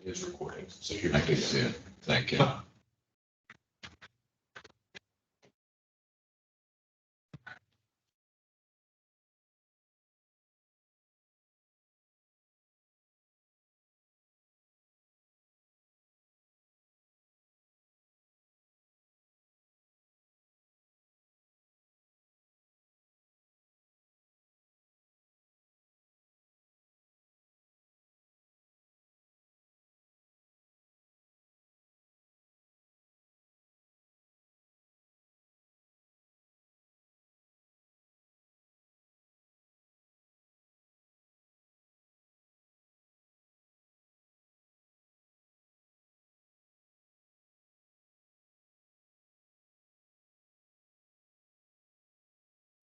Is recording, so I you're. can see it. Thank you.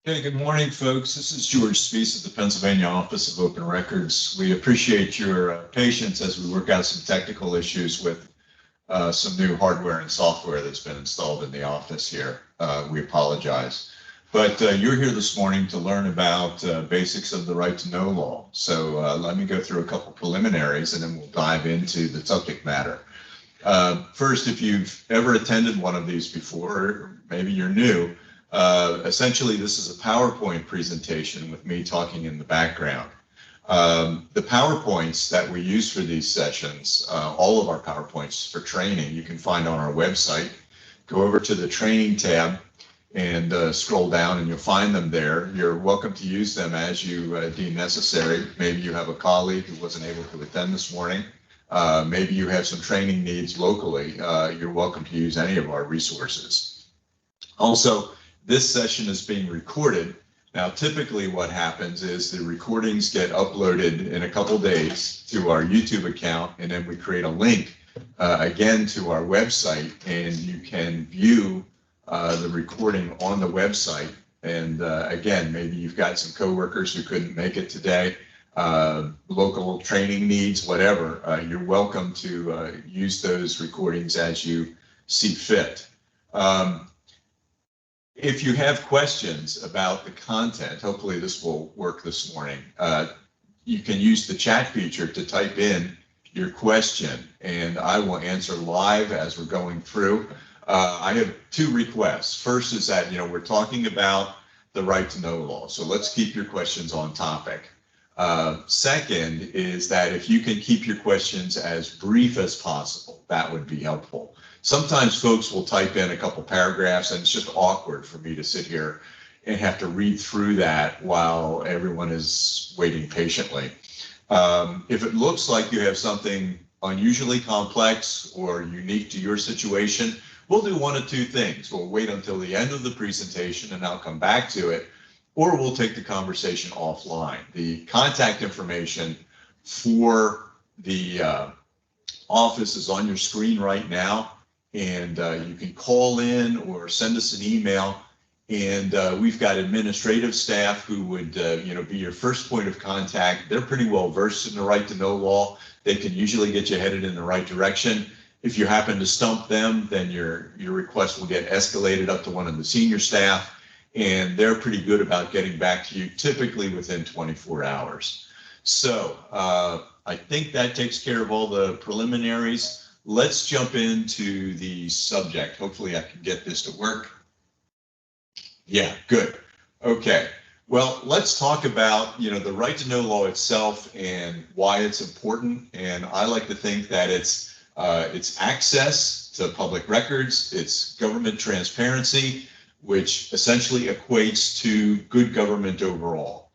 Okay, good morning, folks. This is George Spees at the Pennsylvania Office of Open Records. We appreciate your patience as we work out some technical issues with some new hardware and software that's been installed in the office here. We apologize. But you're here this morning to learn about basics of the right to know law. So let me go through a couple preliminaries and then we'll dive into the subject matter. First, if you've ever attended one of these before, or maybe you're new, essentially, this is a PowerPoint presentation with me talking in the background. The PowerPoints that we use for these sessions, all of our PowerPoints for training, you can find on our website. Go over to the training tab and scroll down and you'll find them there. You're welcome to use them as you deem necessary. Maybe you have a colleague who wasn't able to attend this morning. Maybe you have some training needs locally. You're welcome to use any of our resources. Also, this session is being recorded. Now, typically what happens is the recordings get uploaded in a couple days to our YouTube account, and then we create a link again to our website, and you can view the recording on the website. And again, maybe you've got some coworkers who couldn't make it today, local training needs, whatever. You're welcome to use those recordings as you see fit. If you have questions about the content, hopefully this will work this morning. You can use the chat feature to type in your question and I will answer live as we're going through. I have two requests. First is that, we're talking about the right to know law. So let's keep your questions on topic. Second is that if you can keep your questions as brief as possible, that would be helpful. Sometimes folks will type in a couple paragraphs and it's just awkward for me to sit here and have to read through that while everyone is waiting patiently. If it looks like you have something unusually complex or unique to your situation, we'll do one of two things. We'll wait until the end of the presentation and I'll come back to it, or we'll take the conversation offline. The contact information for the office is on your screen right now. And you can call in or send us an email. And we've got administrative staff who would, be your first point of contact. They're pretty well versed in the right to know law. They can usually get you headed in the right direction. If you happen to stump them, then your request will get escalated up to one of the senior staff. And they're pretty good about getting back to you, typically within 24 hours. So I think that takes care of all the preliminaries. Let's jump into the subject. Hopefully I can get this to work. Yeah, good. Okay. Well, let's talk about, the right to know law itself and why it's important. And I like to think that it's access to public records, it's government transparency, which essentially equates to good government overall.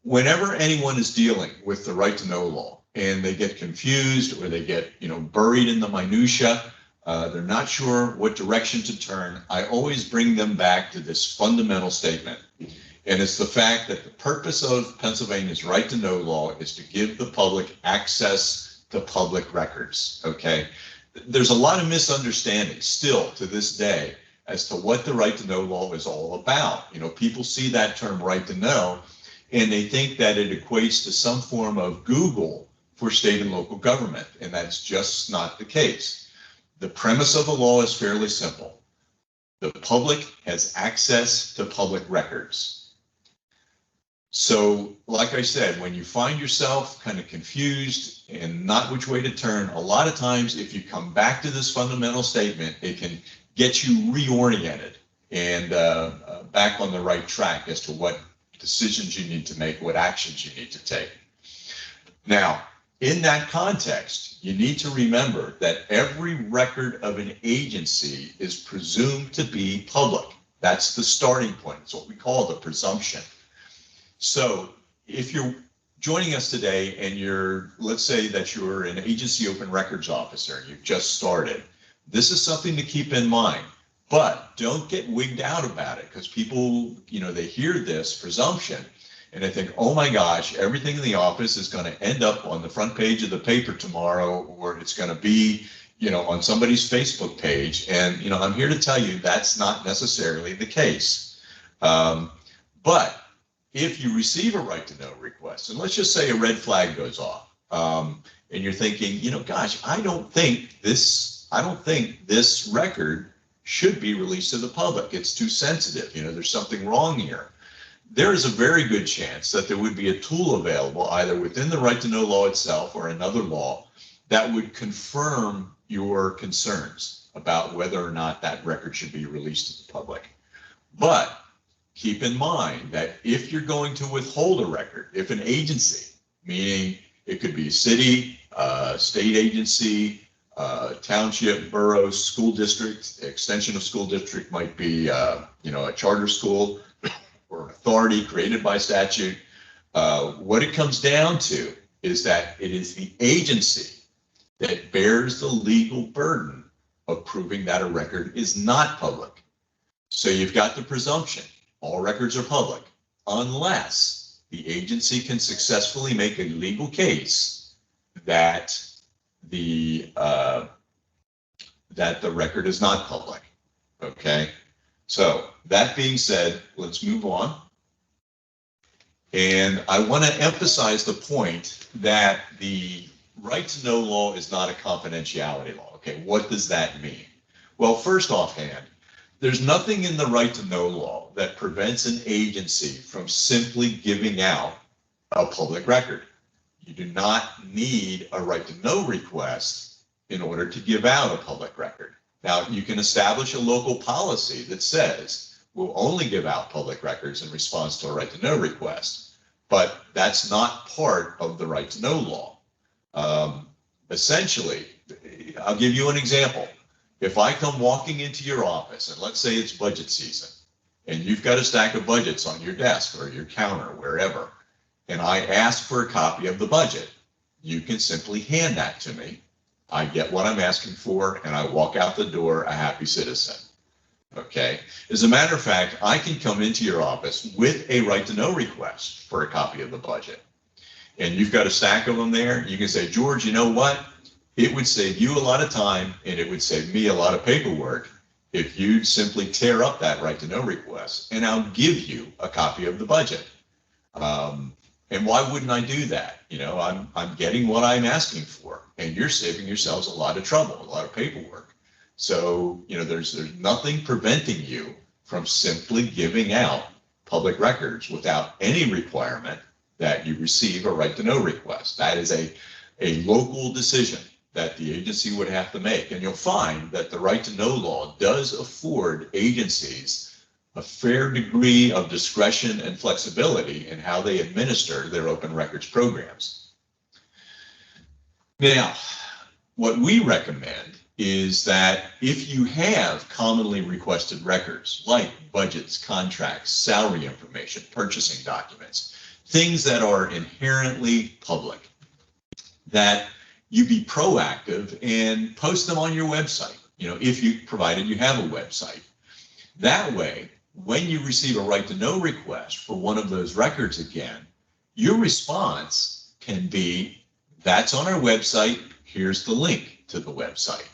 Whenever anyone is dealing with the right to know law, and they get confused or they get, buried in the minutia, they're not sure what direction to turn, I always bring them back to this fundamental statement. And it's the fact that the purpose of Pennsylvania's right to know law is to give the public access to public records, okay? There's a lot of misunderstanding still to this day as to what the right to know law is all about. People see that term right to know, and they think that it equates to some form of Google for state and local government, and that's just not the case. The premise of the law is fairly simple. The public has access to public records. So, like I said, when you find yourself kind of confused and not which way to turn, a lot of times if you come back to this fundamental statement, it can get you reoriented and back on the right track as to what decisions you need to make, what actions you need to take. Now, in that context, you need to remember that every record of an agency is presumed to be public. That's the starting point. It's what we call the presumption. So if you're joining us today and let's say that you're an agency open records officer and you've just started, this is something to keep in mind, but don't get wigged out about it because people, they hear this presumption and they think, oh my gosh, everything in the office is going to end up on the front page of the paper tomorrow, or it's going to be, on somebody's Facebook page. And, I'm here to tell you that's not necessarily the case. But if you receive a right to know request, and let's just say a red flag goes off, and you're thinking, gosh, I don't think this record should be released to the public. It's too sensitive. There's something wrong here. There is a very good chance that there would be a tool available either within the right to know law itself or another law that would confirm your concerns about whether or not that record should be released to the public. But keep in mind that if you're going to withhold a record, if an agency, meaning it could be a city, state agency, township, borough, school district, extension of school district might be, a charter school or an authority created by statute. What it comes down to is that it is the agency that bears the legal burden of proving that a record is not public. So you've got the presumption. All records are public, unless the agency can successfully make a legal case that the record is not public. Okay, so that being said, let's move on. And I want to emphasize the point that the right to know law is not a confidentiality law. Okay, what does that mean? Well, first offhand, there's nothing in the right to know law that prevents an agency from simply giving out a public record. You do not need a right to know request in order to give out a public record. Now, you can establish a local policy that says we'll only give out public records in response to a right to know request, but that's not part of the right to know law. Essentially, I'll give you an example. If I come walking into your office, and let's say it's budget season, and you've got a stack of budgets on your desk or your counter, wherever, and I ask for a copy of the budget, you can simply hand that to me. I get what I'm asking for, and I walk out the door a happy citizen. Okay? As a matter of fact, I can come into your office with a right to know request for a copy of the budget. And you've got a stack of them there. You can say, George, you know what? It would save you a lot of time and it would save me a lot of paperwork if you'd simply tear up that right to know request and I'll give you a copy of the budget. And why wouldn't I do that? I'm getting what I'm asking for and you're saving yourselves a lot of trouble, a lot of paperwork. So, there's nothing preventing you from simply giving out public records without any requirement that you receive a right to know request. That is a local decision that the agency would have to make. And you'll find that the right to know law does afford agencies a fair degree of discretion and flexibility in how they administer their open records programs. Now, what we recommend is that if you have commonly requested records like budgets, contracts, salary information, purchasing documents, things that are inherently public, that you be proactive and post them on your website, provided you have a website. That way, when you receive a right to know request for one of those records again, your response can be, that's on our website, here's the link to the website.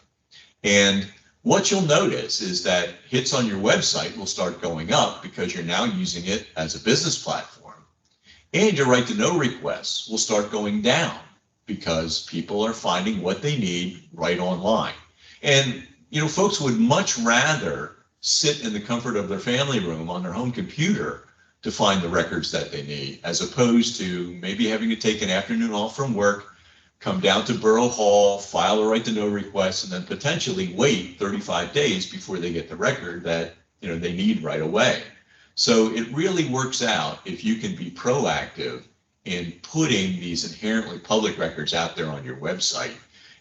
And what you'll notice is that hits on your website will start going up because you're now using it as a business platform. And your right to know requests will start going down because people are finding what they need right online. And, folks would much rather sit in the comfort of their family room on their home computer to find the records that they need, as opposed to maybe having to take an afternoon off from work, come down to Borough Hall, file a right to know request, and then potentially wait 35 days before they get the record that they need right away. So it really works out if you can be proactive in putting these inherently public records out there on your website.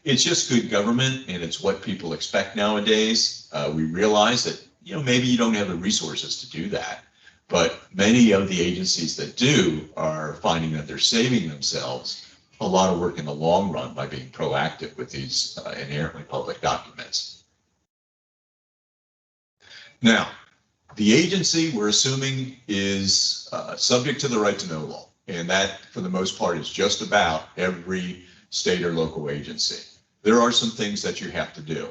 It's just good government, and it's what people expect nowadays. We realize that maybe you don't have the resources to do that, but many of the agencies that do are finding that they're saving themselves a lot of work in the long run by being proactive with these inherently public documents. Now, the agency we're assuming is subject to the right to know law, and that for the most part is just about every state or local agency. There are some things that you have to do.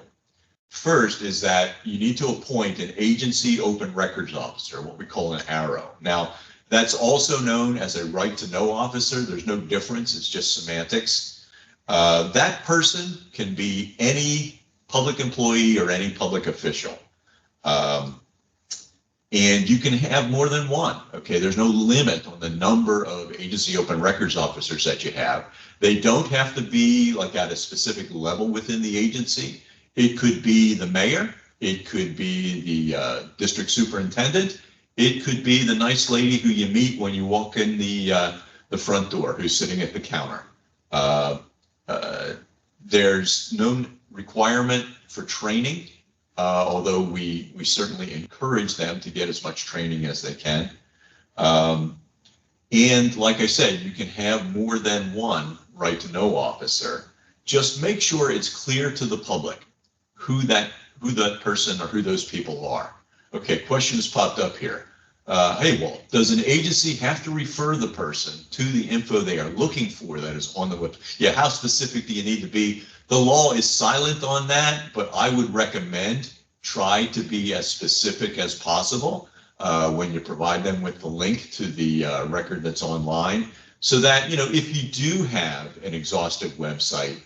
First is that you need to appoint an agency open records officer, what we call an ARO. Now, that's also known as a right to know officer. There's no difference, it's just semantics. That person can be any public employee or any public official. And you can have more than one, okay? There's no limit on the number of agency open records officers that you have. They don't have to be like at a specific level within the agency. It could be the mayor, it could be the district superintendent, it could be the nice lady who you meet when you walk in the front door, who's sitting at the counter. There's no requirement for training, although we certainly encourage them to get as much training as they can. And like I said, you can have more than one right to know officer. Just make sure it's clear to the public who that person or who those people are. Okay, questions popped up here. Hey, Walt, does an agency have to refer the person to the info they are looking for that is on the web? Yeah, how specific do you need to be? The law is silent on that, but I would recommend try to be as specific as possible when you provide them with the link to the record that's online, so that, if you do have an exhaustive website,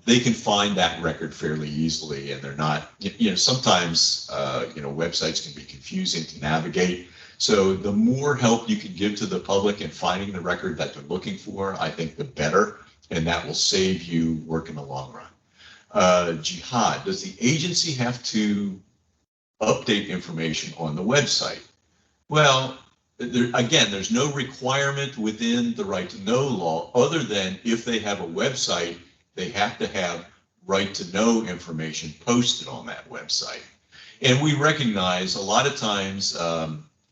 they can find that record fairly easily, and they're not, sometimes, websites can be confusing to navigate. So the more help you can give to the public in finding the record that they're looking for, I think the better, and that will save you work in the long run. Jihad, does the agency have to update information on the website? Well, there's no requirement within the right to know law other than if they have a website, they have to have right to know information posted on that website. And we recognize a lot of times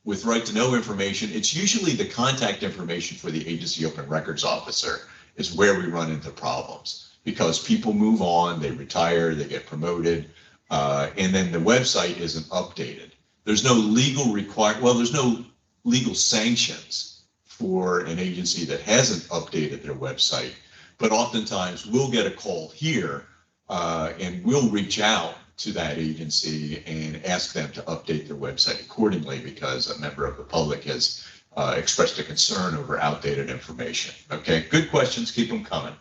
with right to know information, it's usually the contact information for the agency open records officer is where we run into problems, because people move on, they retire, they get promoted, and then the website isn't updated. There's no legal there's no legal sanctions for an agency that hasn't updated their website, but oftentimes we'll get a call here and we'll reach out to that agency and ask them to update their website accordingly because a member of the public has expressed a concern over outdated information. Okay, good questions, keep them coming.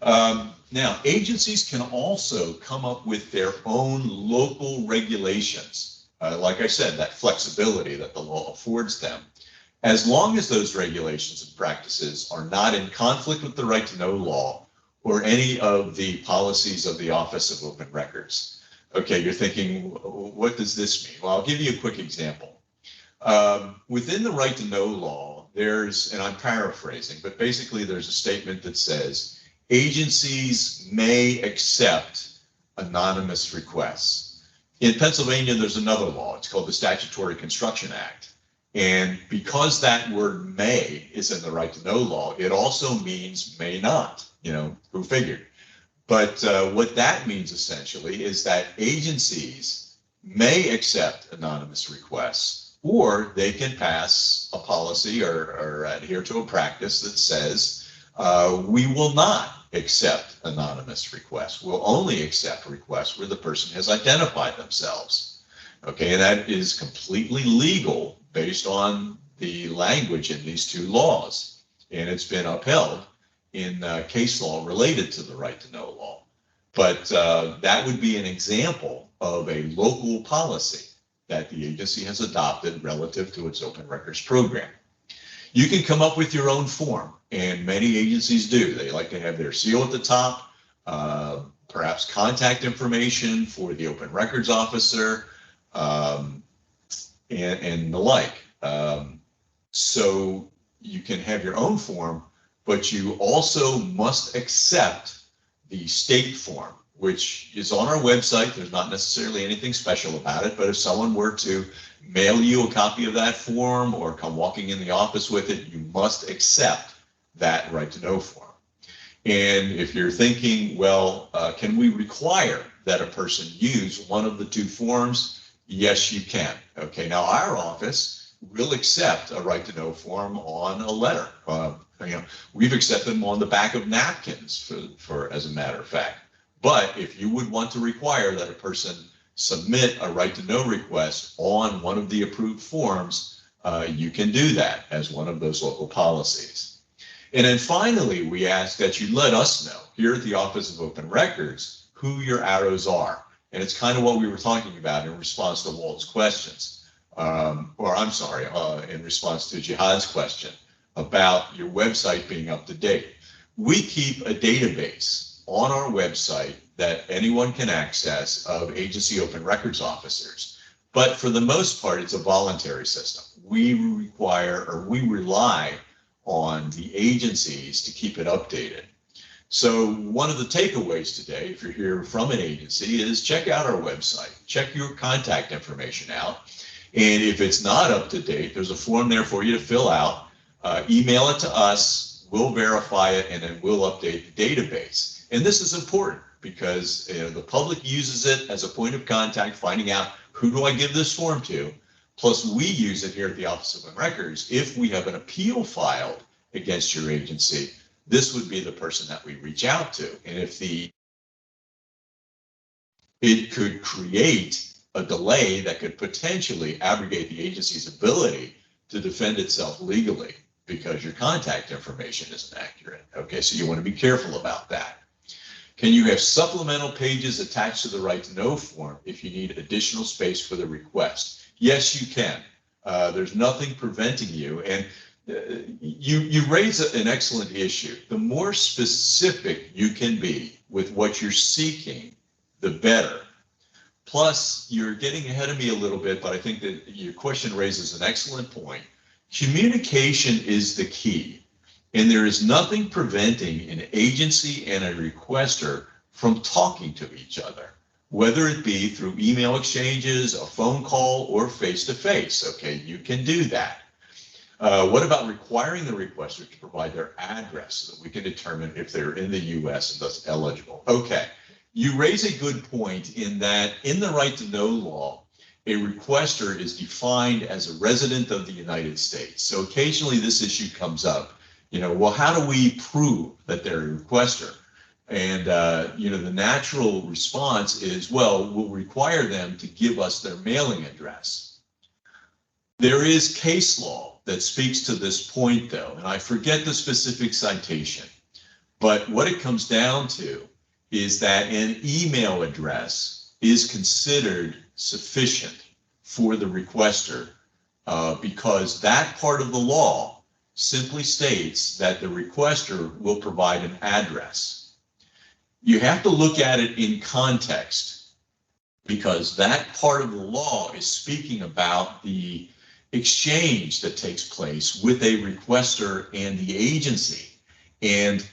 Now, agencies can also come up with their own local regulations. Like I said, that flexibility that the law affords them, as long as those regulations and practices are not in conflict with the right to know law or any of the policies of the Office of Open Records. Okay, you're thinking, what does this mean? Well, I'll give you a quick example. Within the right to know law, and I'm paraphrasing, but basically there's a statement that says, agencies may accept anonymous requests. In Pennsylvania, there's another law. It's called the Statutory Construction Act. And because that word may is in the right to know law, it also means may not, who figured? But what that means essentially is that agencies may accept anonymous requests, or they can pass a policy or adhere to a practice that says we will not accept anonymous requests. We'll only accept requests where the person has identified themselves. Okay, and that is completely legal based on the language in these two laws. And it's been upheld in case law related to the right to know law. But that would be an example of a local policy. that the agency has adopted relative to its open records program. You can come up with your own form, and many agencies do. They like to have their seal at the top, perhaps contact information for the open records officer, and the like. So you can have your own form, but you also must accept the state form, which is on our website. There's not necessarily anything special about it, but if someone were to mail you a copy of that form or come walking in the office with it, you must accept that right to know form. And if you're thinking, well, can we require that a person use one of the two forms? Yes, you can. Okay, now our office will accept a right to know form on a letter. We've accepted them on the back of napkins, for as a matter of fact. But if you would want to require that a person submit a right to know request on one of the approved forms, you can do that as one of those local policies. And then finally, we ask that you let us know here at the Office of Open Records who your arrows are. And it's kind of what we were talking about in response to Walt's questions, in response to Jihad's question about your website being up to date. We keep a database on our website that anyone can access of agency open records officers. But for the most part, it's a voluntary system. We rely on the agencies to keep it updated. So one of the takeaways today, if you're here from an agency, is check out our website, check your contact information out. And if it's not up to date, there's a form there for you to fill out, email it to us, we'll verify it, and then we'll update the database. And this is important because the public uses it as a point of contact, finding out who do I give this form to. Plus, we use it here at the Office of Open Records. If we have an appeal filed against your agency, this would be the person that we reach out to. And if it could create a delay that could potentially abrogate the agency's ability to defend itself legally because your contact information isn't accurate. Okay, so you want to be careful about that. Can you have supplemental pages attached to the right to know form if you need additional space for the request? Yes, you can. There's nothing preventing you. And you raise an excellent issue. The more specific you can be with what you're seeking, the better. Plus, you're getting ahead of me a little bit, but I think that your question raises an excellent point. Communication is the key. And there is nothing preventing an agency and a requester from talking to each other, whether it be through email exchanges, a phone call, or face-to-face. Okay, you can do that. What about requiring the requester to provide their address so that we can determine if they're in the U.S. and thus eligible? Okay, you raise a good point in that in the right to know law, a requester is defined as a resident of the United States. So occasionally this issue comes up. Well, how do we prove that they're a requester? And, the natural response is, well, we'll require them to give us their mailing address. There is case law that speaks to this point, though, and I forget the specific citation. But what it comes down to is that an email address is considered sufficient for the requester because that part of the law simply states that the requester will provide an address. You have to look at it in context because that part of the law is speaking about the exchange that takes place with a requester and the agency. And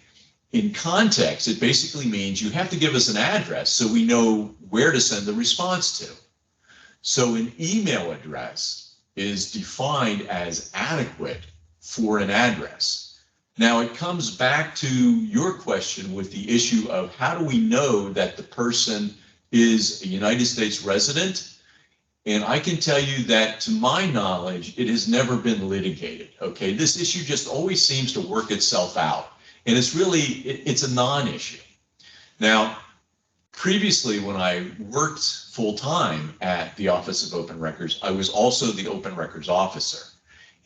in context, it basically means you have to give us an address so we know where to send the response to. So an email address is defined as adequate for an address. Now it comes back to your question with the issue of how do we know that the person is a United States resident? And I can tell you that to my knowledge, it has never been litigated. Okay, this issue just always seems to work itself out. And it's it's a non-issue. Now, previously when I worked full-time at the Office of Open Records, I was also the Open Records officer.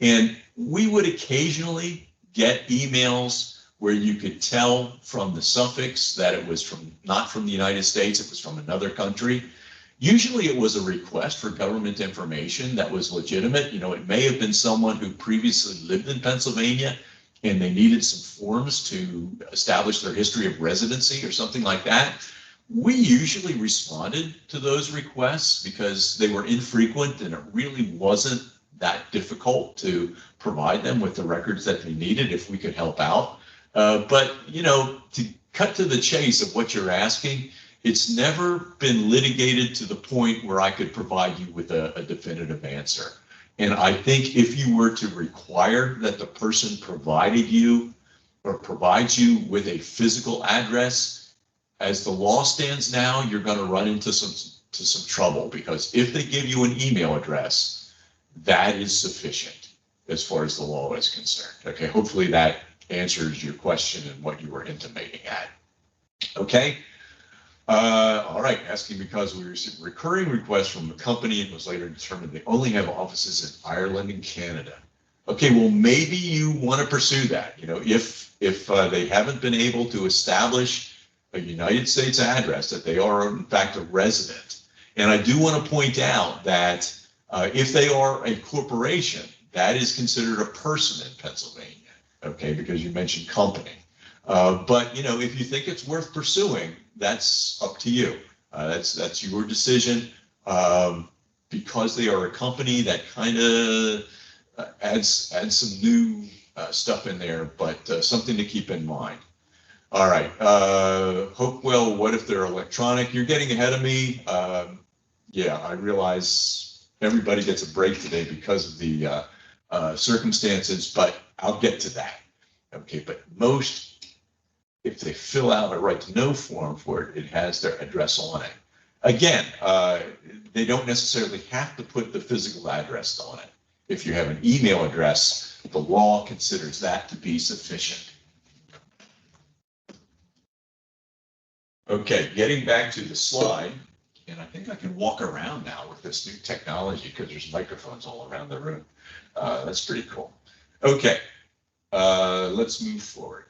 And we would occasionally get emails where you could tell from the suffix that it was not from the United States, it was from another country. Usually it was a request for government information that was legitimate. You know, it may have been someone who previously lived in Pennsylvania and they needed some forms to establish their history of residency or something like that. We usually responded to those requests because they were infrequent and it really wasn't that difficult to provide them with the records that they needed if we could help out. But, you know, to cut to the chase of what you're asking, it's never been litigated to the point where I could provide you with a definitive answer. And I think if you were to require that the person provided you or provides you with a physical address, as the law stands now, you're going to run into some trouble, because if they give you an email address, that is sufficient as far as the law is concerned. Okay, hopefully that answers your question and what you were intimating at. Okay. All right, asking because we received recurring requests from the company and was later determined they only have offices in Ireland and Canada. Okay, well, maybe you want to pursue that. You know, if they haven't been able to establish a United States address, that they are in fact a resident. And I do want to point out that if they are a corporation, that is considered a person in Pennsylvania. Okay, because you mentioned company. But you know, if you think it's worth pursuing, that's up to you. That's your decision. Because they are a company, that kind of adds some new stuff in there, but something to keep in mind. All right, Hopewell, what if they're electronic? You're getting ahead of me. Yeah, I realize everybody gets a break today because of the circumstances, but I'll get to that. Okay, but most, if they fill out a right to know form for it, it has their address on it. Again, they don't necessarily have to put the physical address on it. If you have an email address, the law considers that to be sufficient. Okay, getting back to the slide, and I think I can walk around now with this new technology because there's microphones all around the room. That's pretty cool. Okay, let's move forward.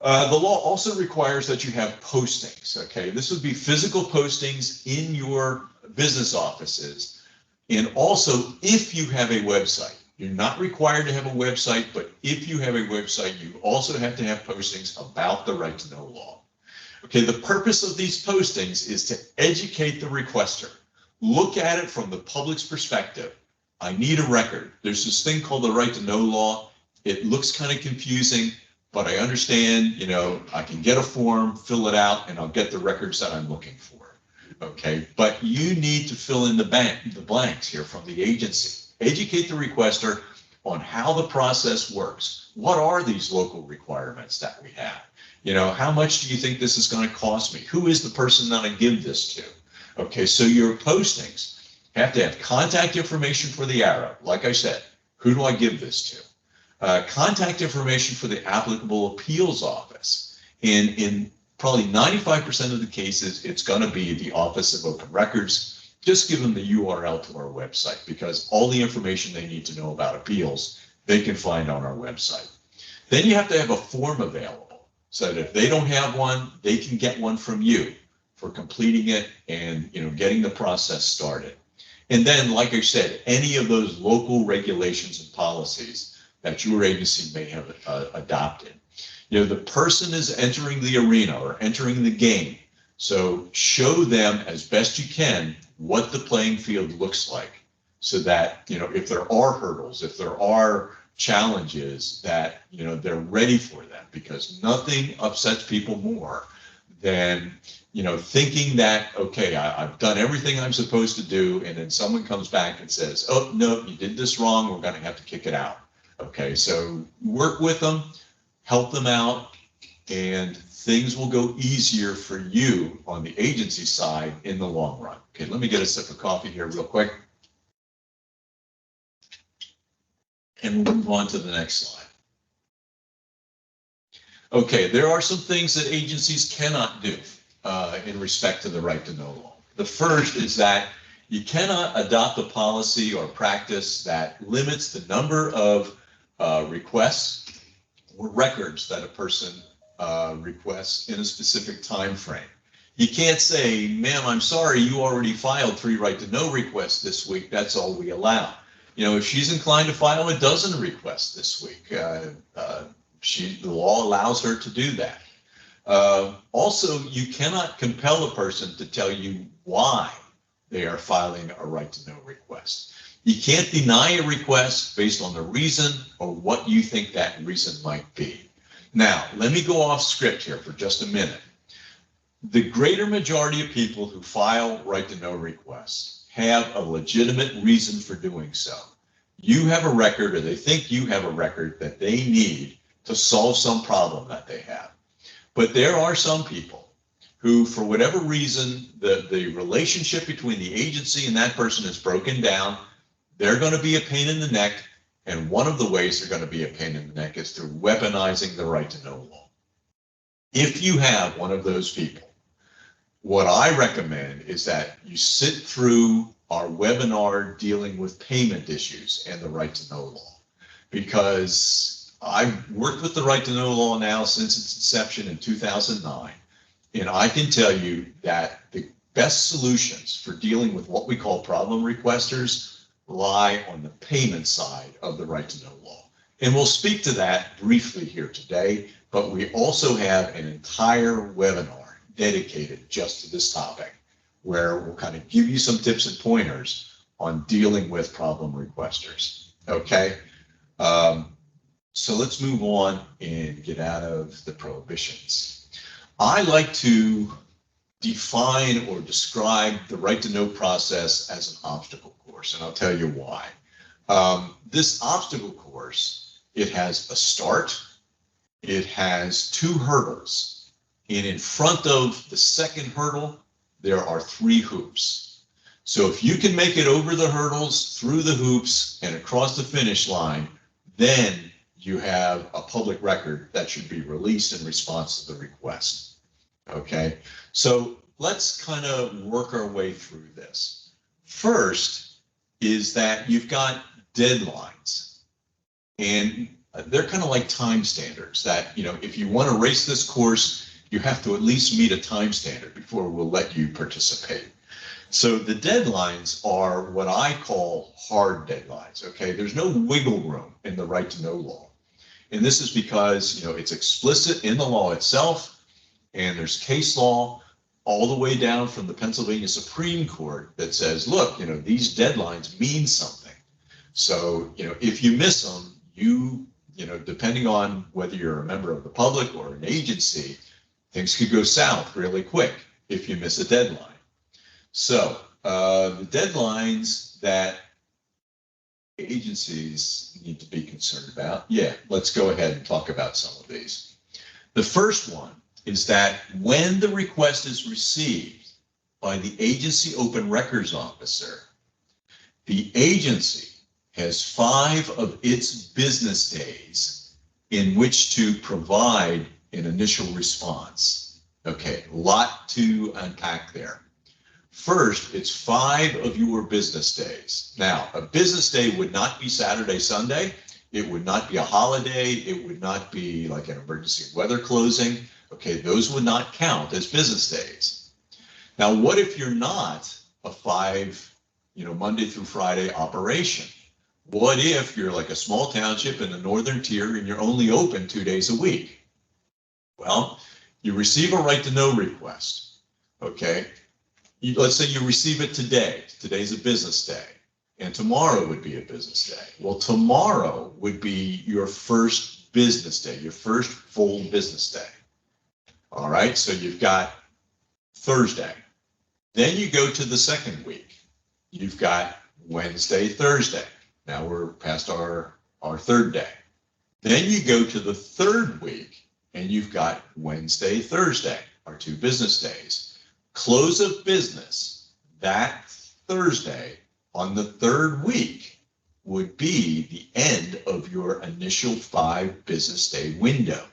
The law also requires that you have postings, okay? This would be physical postings in your business offices. And also, if you have a website, you're not required to have a website, but if you have a website, you also have to have postings about the right to know law. Okay, the purpose of these postings is to educate the requester. Look at it from the public's perspective. I need a record. There's this thing called the right to know law. It looks kind of confusing, but I understand, you know, I can get a form, fill it out, and I'll get the records that I'm looking for. Okay, but you need to fill in the blanks here from the agency. Educate the requester on how the process works. What are these local requirements that we have? You know, how much do you think this is going to cost me? Who is the person that I give this to? Okay, so your postings have to have contact information for the arrow. Like I said, who do I give this to? Contact information for the applicable appeals office. And in probably 95% of the cases, it's going to be the Office of Open Records. Just give them the URL to our website, because all the information they need to know about appeals, they can find on our website. Then you have to have a form available so that if they don't have one, they can get one from you for completing it and, you know, getting the process started. And then, like I said, any of those local regulations and policies that your agency may have adopted. You know, the person is entering the arena or entering the game. So show them as best you can what the playing field looks like, so that, you know, if there are hurdles, if there are challenges, that, you know, they're ready for them, because nothing upsets people more than, you know, thinking that, okay, I've done everything I'm supposed to do, and then someone comes back and says, oh, no, you did this wrong, we're going to have to kick it out. Okay, so work with them, help them out, and things will go easier for you on the agency side in the long run. Okay, let me get a sip of coffee here real quick. And we'll move on to the next slide. Okay, there are some things that agencies cannot do in respect to the right to know law. The first is that you cannot adopt a policy or practice that limits the number of requests or records that a person requests in a specific time frame. You can't say, ma'am, I'm sorry, you already filed 3 right to know requests this week. That's all we allow. If she's inclined to file a dozen requests this week, the law allows her to do that. Also, you cannot compel a person to tell you why they are filing a right to know request. You can't deny a request based on the reason or what you think that reason might be. Now, let me go off script here for just a minute. The greater majority of people who file right to know requests have a legitimate reason for doing so. You have a record, or they think you have a record that they need to solve some problem that they have. But there are some people who, for whatever reason, the relationship between the agency and that person is broken down. They're going to be a pain in the neck. And one of the ways they're going to be a pain in the neck is through weaponizing the right to know law. If you have one of those people, what I recommend is that you sit through our webinar dealing with payment issues and the right to know law, because I've worked with the right to know law now since its inception in 2009. And I can tell you that the best solutions for dealing with what we call problem requesters lie on the payment side of the right to know law. And we'll speak to that briefly here today, but we also have an entire webinar dedicated just to this topic, where we'll kind of give you some tips and pointers on dealing with problem requesters. Okay, so let's move on and get out of the prohibitions. I like to define or describe the right to know process as an obstacle course, and I'll tell you why. This obstacle course, it has a start, it has 2 hurdles, and in front of the second hurdle, there are 3 hoops. So if you can make it over the hurdles, through the hoops, and across the finish line, then you have a public record that should be released in response to the request. Okay, so let's kind of work our way through this. First is that you've got deadlines, and they're kind of like time standards that, if you want to race this course, you have to at least meet a time standard before we'll let you participate. So the deadlines are what I call hard deadlines, okay? There's no wiggle room in the right to know law. And this is because, it's explicit in the law itself, and there's case law all the way down from the Pennsylvania Supreme Court that says, look, these deadlines mean something. So, if you miss them, depending on whether you're a member of the public or an agency, things could go south really quick if you miss a deadline. So the deadlines that agencies need to be concerned about, let's go ahead and talk about some of these. The first one is that when the request is received by the agency open records officer, the agency has 5 of its business days in which to provide an initial response. Okay, a lot to unpack there. First, it's 5 of your business days. Now, a business day would not be Saturday, Sunday. It would not be a holiday. It would not be like an emergency weather closing. Okay, those would not count as business days. Now, what if you're not a 5, Monday through Friday operation? What if you're like a small township in the northern tier and you're only open 2 days a week? Well, you receive a right to know request, okay? Let's say you receive it today. Today's a business day, and tomorrow would be a business day. Well, tomorrow would be your first business day, your first full business day. All right, so you've got Thursday. Then you go to the second week. You've got Wednesday, Thursday. Now we're past our third day. Then you go to the third week, and you've got Wednesday, Thursday, our 2 business days. Close of business that Thursday on the 3rd week would be the end of your initial 5 business day window.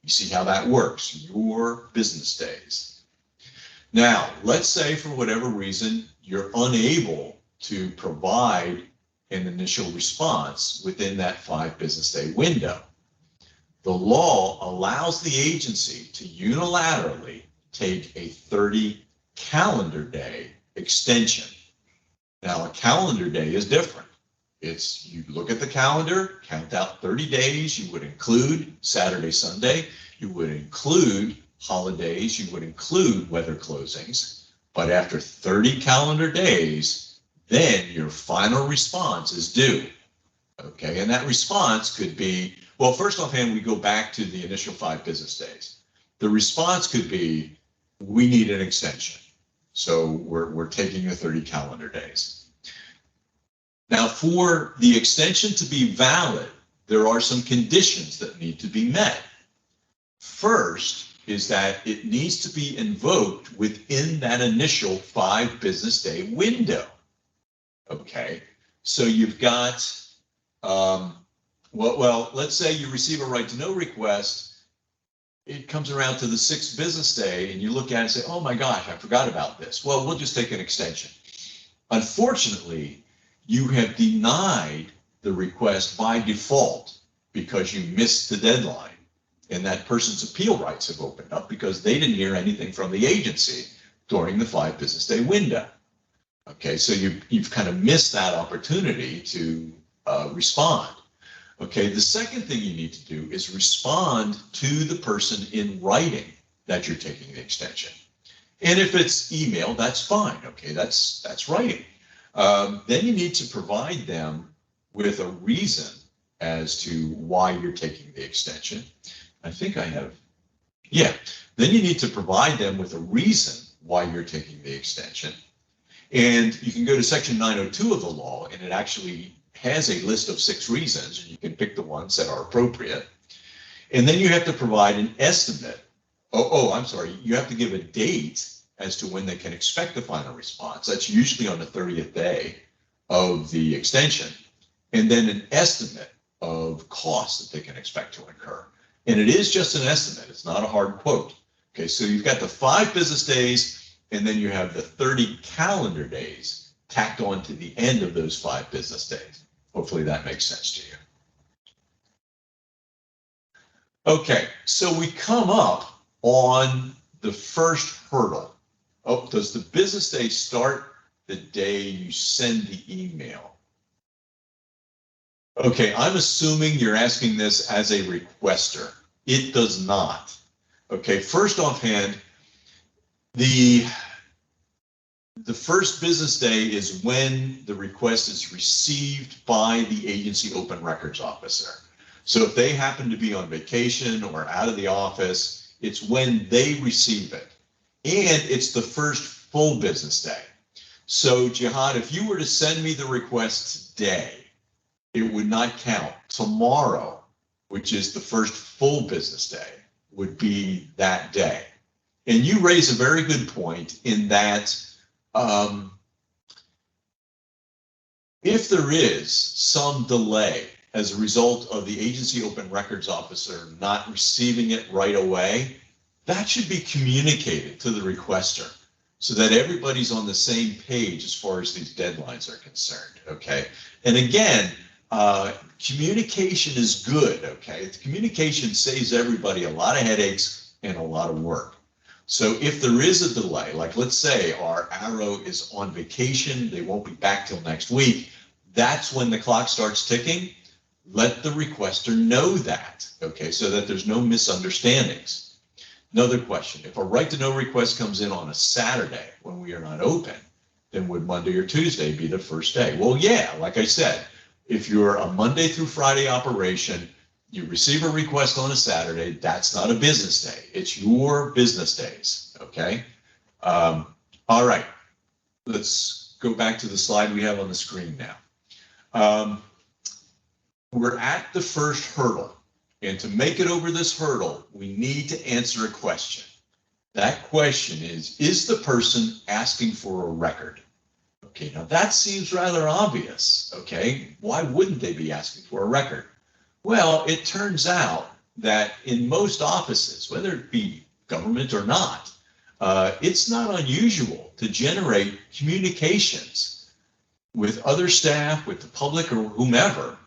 You see how that works, your business days. Now, let's say for whatever reason, you're unable to provide an initial response within that 5 business day window. The law allows the agency to unilaterally take a 30 calendar day extension. Now, a calendar day is different. It's, you look at the calendar, count out 30 days, you would include Saturday, Sunday, you would include holidays, you would include weather closings, but after 30 calendar days, then your final response is due. Okay, and that response could be, well, first offhand, we go back to the initial 5 business days. The response could be, we need an extension. So we're taking the 30 calendar days. Now, for the extension to be valid, there are some conditions that need to be met. First is that it needs to be invoked within that initial 5 business day window. Okay, so you've got, well, let's say you receive a right to know request. It comes around to the 6th business day and you look at it and say, oh my gosh, I forgot about this. Well, we'll just take an extension. Unfortunately, you have denied the request by default because you missed the deadline, and that person's appeal rights have opened up because they didn't hear anything from the agency during the 5 business day window. Okay, so you've kind of missed that opportunity to respond. Okay, the second thing you need to do is respond to the person in writing that you're taking the extension. And if it's email, that's fine. Okay, that's writing. Then you need to provide them with a reason as to why you're taking the extension. I think I have, yeah. Then you need to provide them with a reason why you're taking the extension. And you can go to section 902 of the law, and it actually has a list of 6 reasons, and you can pick the ones that are appropriate. And then you have to provide an estimate. I'm sorry, you have to give a date as to when they can expect the final response. That's usually on the 30th day of the extension. And then an estimate of costs that they can expect to incur. And it is just an estimate, it's not a hard quote. Okay, so you've got the 5 business days, and then you have the 30 calendar days tacked on to the end of those 5 business days. Hopefully that makes sense to you. Okay, so we come up on the first hurdle. Oh, does the business day start the day you send the email? Okay, I'm assuming you're asking this as a requester. It does not. Okay, first offhand, the first business day is when the request is received by the agency open records officer. So if they happen to be on vacation or out of the office, it's when they receive it. And it's the first full business day. So Jihad, if you were to send me the request today, it would not count. Tomorrow, which is the first full business day, would be that day. And you raise a very good point in that if there is some delay as a result of the agency open records officer not receiving it right away, that should be communicated to the requester so that everybody's on the same page as far as these deadlines are concerned, okay? And again, communication is good, okay? Communication saves everybody a lot of headaches and a lot of work. So if there is a delay, like let's say our arrow is on vacation, they won't be back till next week, that's when the clock starts ticking. Let the requester know that, okay, so that there's no misunderstandings. Another question, if a right to know request comes in on a Saturday when we are not open, then would Monday or Tuesday be the first day? Well, yeah, like I said, if you're a Monday through Friday operation, you receive a request on a Saturday, that's not a business day. It's your business days, okay? All right, let's go back to the slide we have on the screen now. We're at the first hurdle, and to make it over this hurdle, we need to answer a question. That question is the person asking for a record? Okay, now that seems rather obvious, okay? Why wouldn't they be asking for a record? Well, it turns out that in most offices, whether it be government or not, it's not unusual to generate communications with other staff, with the public or whomever,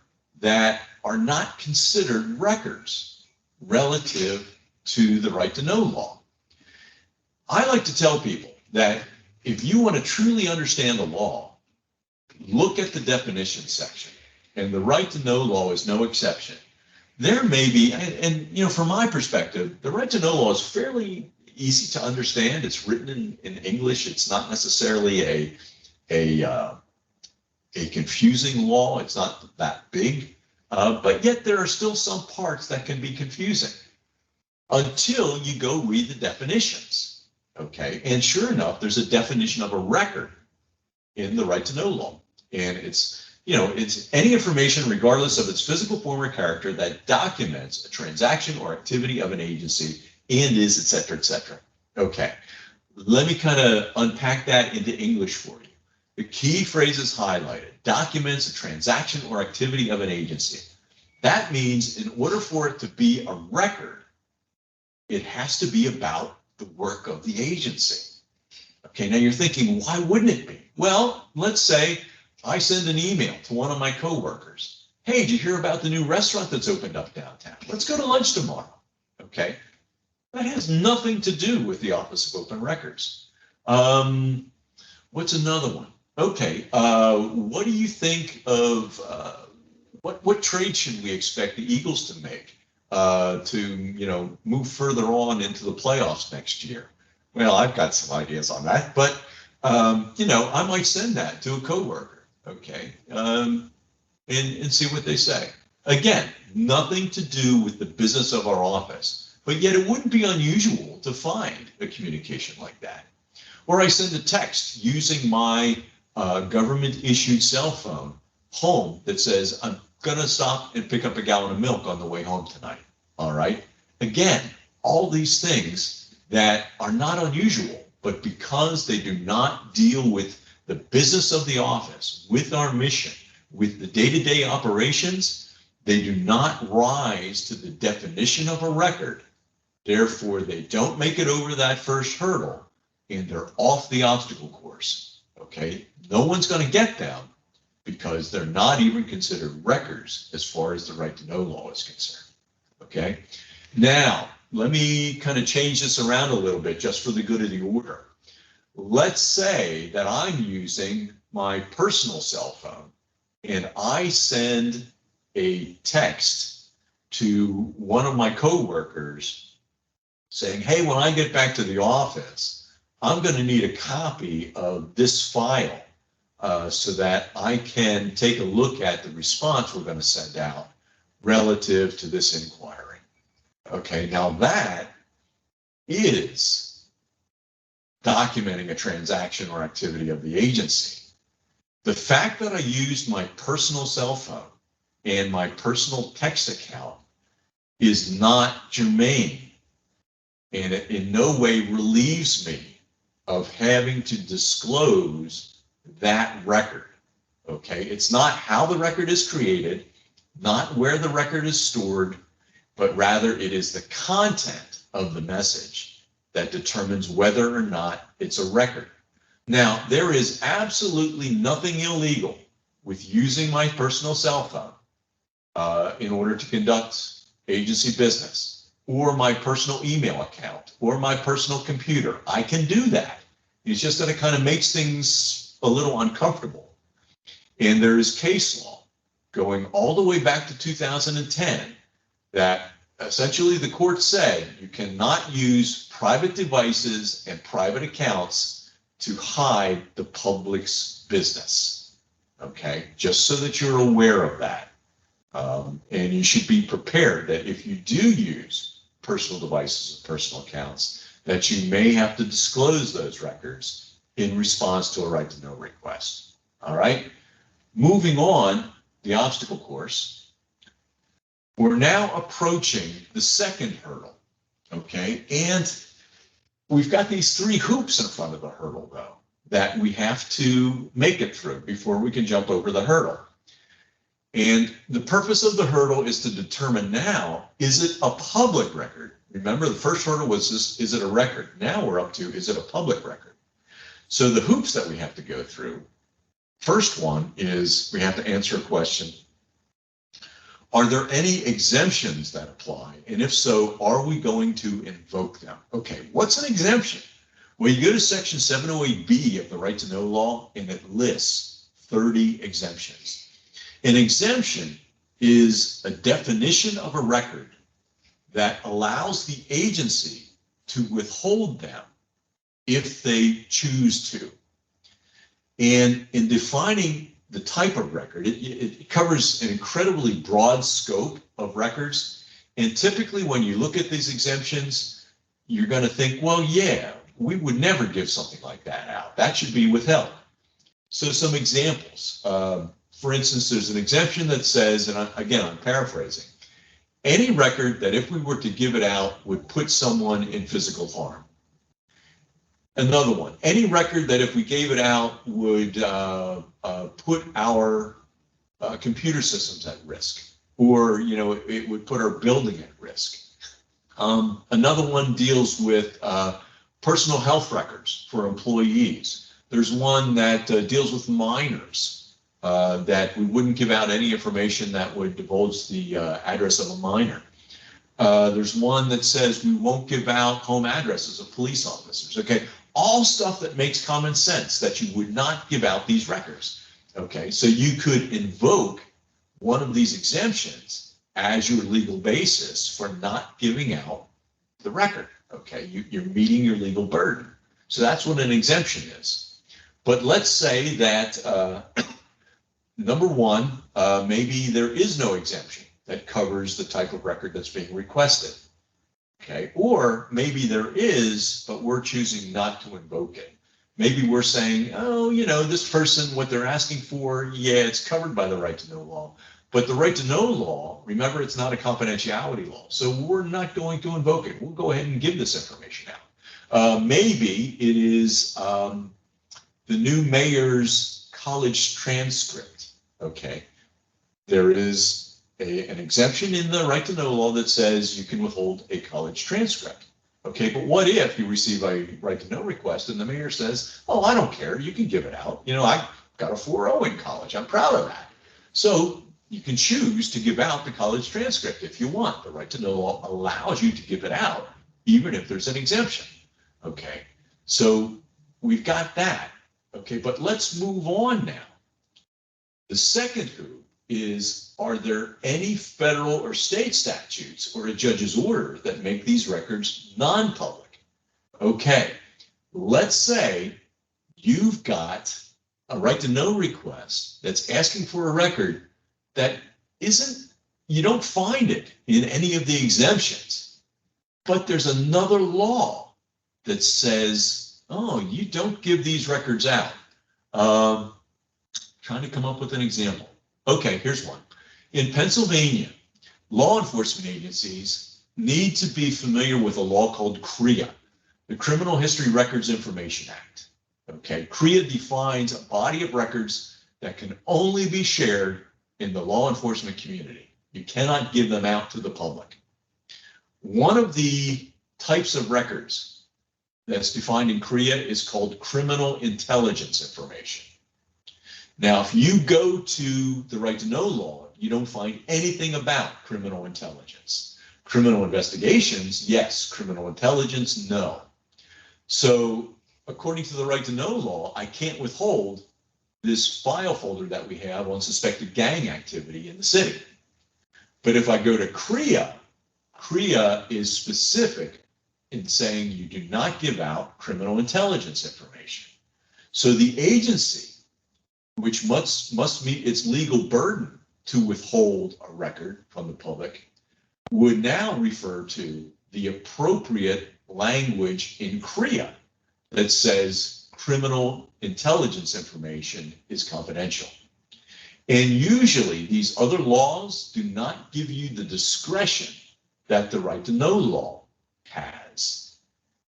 that are not considered records relative to the right to know law. I like to tell people that if you want to truly understand the law, look at the definition section, and the right to know law is no exception. There may be, and you know, from my perspective, the right to know law is fairly easy to understand. It's written in English. It's not necessarily a confusing law. It's not that big, but yet there are still some parts that can be confusing until you go read the definitions. Okay, and sure enough, there's a definition of a record in the right to know law, and it's, you know, it's any information regardless of its physical form or character that documents a transaction or activity of an agency and is, et cetera, et cetera. Okay, let me kind of unpack that into English for you. The key phrases highlighted: documents a transaction or activity of an agency. That means in order for it to be a record, it has to be about the work of the agency. Okay, now you're thinking, why wouldn't it be? Well, let's say I send an email to one of my coworkers. Hey, did you hear about the new restaurant that's opened up downtown? Let's go to lunch tomorrow. Okay, that has nothing to do with the Office of Open Records. What's another one? Okay, what do you think of, what trade should we expect the Eagles to make to, you know, move further on into the playoffs next year? Well, I've got some ideas on that, but, you know, I might send that to a coworker, okay, and see what they say. Again, nothing to do with the business of our office, but yet it wouldn't be unusual to find a communication like that. Or I send a text using my government-issued cell phone home that says, I'm gonna stop and pick up a gallon of milk on the way home tonight, all right? Again, all these things that are not unusual, but because they do not deal with the business of the office, with our mission, with the day-to-day operations, they do not rise to the definition of a record. Therefore, they don't make it over that first hurdle, and they're off the obstacle course, okay? No one's going to get them because they're not even considered records as far as the right to know law is concerned, okay? Now, let me kind of change this around a little bit just for the good of the order. Let's say that I'm using my personal cell phone and I send a text to one of my coworkers saying, hey, when I get back to the office, I'm going to need a copy of this file so that I can take a look at the response we're going to send out relative to this inquiry. Okay, now that is documenting a transaction or activity of the agency. The fact that I used my personal cell phone and my personal text account is not germane, and it in no way relieves me of having to disclose that record. Okay, it's not how the record is created, not where the record is stored, but rather it is the content of the message that determines whether or not it's a record. Now, there is absolutely nothing illegal with using my personal cell phone in order to conduct agency business, or my personal email account, or my personal computer. I can do that. It's just that it kind of makes things a little uncomfortable. And there is case law going all the way back to 2010 that essentially the court said you cannot use private devices and private accounts to hide the public's business. Okay, just so that you're aware of that. And you should be prepared that if you do use personal devices and personal accounts, that you may have to disclose those records in response to a right to know request. All right, moving on the obstacle course. We're now approaching the second hurdle, okay? And we've got these three hoops in front of the hurdle, though, that we have to make it through before we can jump over the hurdle. And the purpose of the hurdle is to determine now, is it a public record? Remember, the first hurdle was this, is it a record? Now we're up to, is it a public record? So the hoops that we have to go through, first one is we have to answer a question. Are there any exemptions that apply? And if so, are we going to invoke them? Okay, what's an exemption? Well, you go to section 708B of the Right to Know law, and it lists 30 exemptions. An exemption is a definition of a record that allows the agency to withhold them if they choose to. And in defining the type of record, it covers an incredibly broad scope of records. And typically when you look at these exemptions, you're going to think, well, yeah, we would never give something like that out. That should be withheld. So some examples. For instance, there's an exemption that says, and again, I'm paraphrasing, any record that if we were to give it out would put someone in physical harm. Another one, any record that if we gave it out would put our computer systems at risk, or it would put our building at risk. Another one deals with personal health records for employees. There's one that deals with minors, that we wouldn't give out any information that would divulge the address of a minor. There's one that says we won't give out home addresses of police officers. Okay, all stuff that makes common sense, that you would not give out these records. Okay, so you could invoke one of these exemptions as your legal basis for not giving out the record. Okay, you're meeting your legal burden. So that's what an exemption is. But let's say that number one, maybe there is no exemption that covers the type of record that's being requested. Okay, or maybe there is, but we're choosing not to invoke it. Maybe we're saying, oh, this person, what they're asking for, yeah, it's covered by the Right to Know law. But the Right to Know law, remember, it's not a confidentiality law. So we're not going to invoke it. We'll go ahead and give this information out. Maybe it is the new mayor's college transcript. Okay, there is an exemption in the Right to Know law that says you can withhold a college transcript. Okay, but what if you receive a Right to Know request and the mayor says, oh, I don't care, you can give it out. I got a 4.0 in college, I'm proud of that. So you can choose to give out the college transcript if you want. The Right to Know law allows you to give it out, even if there's an exemption. Okay, so we've got that. Okay, but let's move on now. The second hoop is, are there any federal or state statutes or a judge's order that make these records non-public? Okay, let's say you've got a Right to Know request that's asking for a record that you don't find it in any of the exemptions, but there's another law that says, oh, you don't give these records out. Trying to come up with an example. Okay, here's one. In Pennsylvania, law enforcement agencies need to be familiar with a law called CREA, the Criminal History Records Information Act. Okay, CREA defines a body of records that can only be shared in the law enforcement community. You cannot give them out to the public. One of the types of records that's defined in CREA is called criminal intelligence information. Now, if you go to the Right to Know law, you don't find anything about criminal intelligence. Criminal investigations, yes. Criminal intelligence, no. So according to the Right to Know law, I can't withhold this file folder that we have on suspected gang activity in the city. But if I go to CREA, CREA is specific in saying you do not give out criminal intelligence information. So the agency, which must meet its legal burden to withhold a record from the public, would now refer to the appropriate language in CREA that says criminal intelligence information is confidential. And usually these other laws do not give you the discretion that the Right to Know law has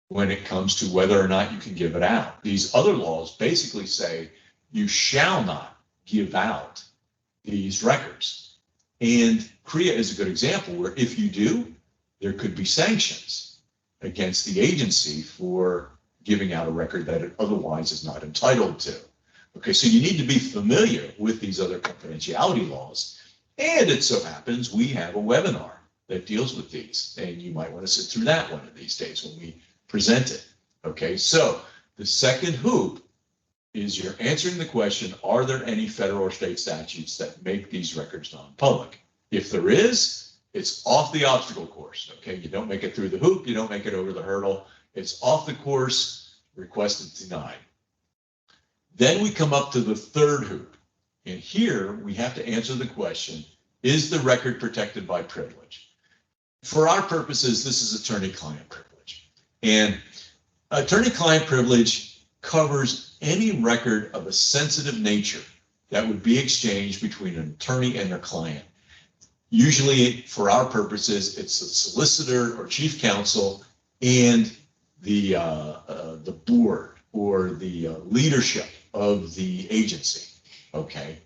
when it comes to whether or not you can give it out. These other laws basically say you shall not give out these records. And CREA is a good example where if you do, there could be sanctions against the agency for giving out a record that it otherwise is not entitled to. Okay, so you need to be familiar with these other confidentiality laws. And it so happens we have a webinar that deals with these, and you might want to sit through that one of these days when we present it. Okay, so the second hoop is you're answering the question, are there any federal or state statutes that make these records non-public? If there is, it's off the obstacle course. Okay, you don't make it through the hoop, you don't make it over the hurdle. It's off the course, requested denied. Then we come up to the third hoop. And here we have to answer the question, is the record protected by privilege? For our purposes, this is attorney-client privilege. And attorney-client privilege covers any record of a sensitive nature that would be exchanged between an attorney and their client. Usually, for our purposes, it's the solicitor or chief counsel and the board or the leadership of the agency. Okay,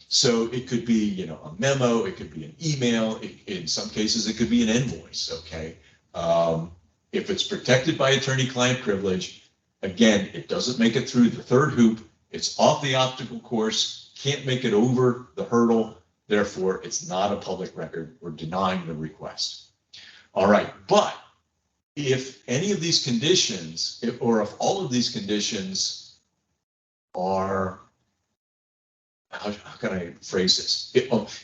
so it could be, a memo, it could be an email, in some cases it could be an invoice. Okay, if it's protected by attorney-client privilege, again, it doesn't make it through the third hoop. It's off the obstacle course, can't make it over the hurdle. Therefore, it's not a public record. We're denying the request. All right, but if any of these conditions, if all of these conditions are, how can I phrase this?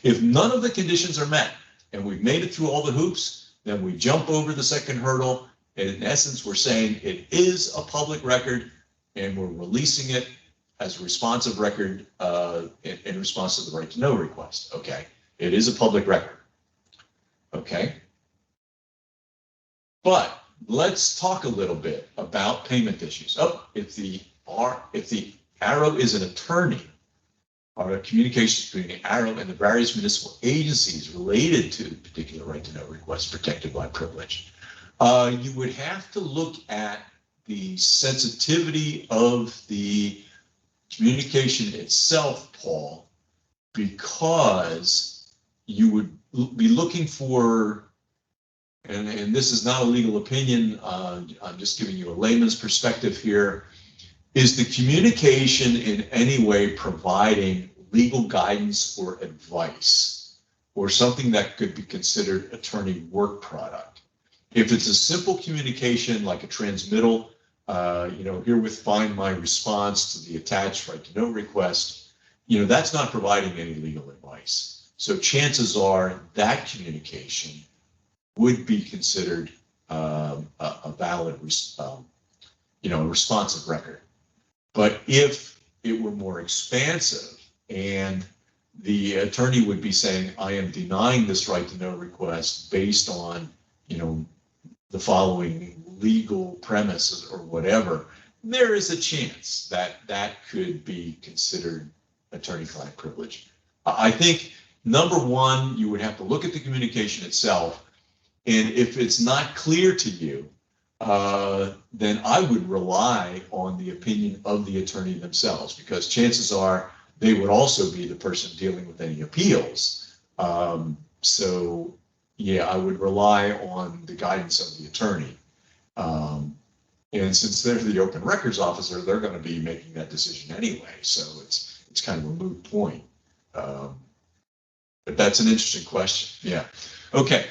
If none of the conditions are met and we've made it through all the hoops, then we jump over the second hurdle. And in essence, we're saying it is a public record and we're releasing it as a responsive record in response to the right to know request. Okay, it is a public record. Okay, but let's talk a little bit about payment issues. If the AARO is an attorney, or communications between the AARO and the various municipal agencies related to the particular right to know request protected by privilege, you would have to look at the sensitivity of the communication itself, Paul, because you would be looking for, and this is not a legal opinion, I'm just giving you a layman's perspective here, is the communication in any way providing legal guidance or advice or something that could be considered attorney work product? If it's a simple communication like a transmittal, herewith find my response to the attached right to know request, that's not providing any legal advice. So chances are that communication would be considered a valid, responsive record. But if it were more expansive and the attorney would be saying, I am denying this right to know request based on, the following legal premises or whatever, there is a chance that that could be considered attorney-client privilege. I think, number one, you would have to look at the communication itself. And if it's not clear to you, then I would rely on the opinion of the attorney themselves, because chances are they would also be the person dealing with any appeals. So yeah, I would rely on the guidance of the attorney. And since they're the open records officer, they're going to be making that decision anyway. So it's kind of a moot point. But that's an interesting question. Yeah. Okay.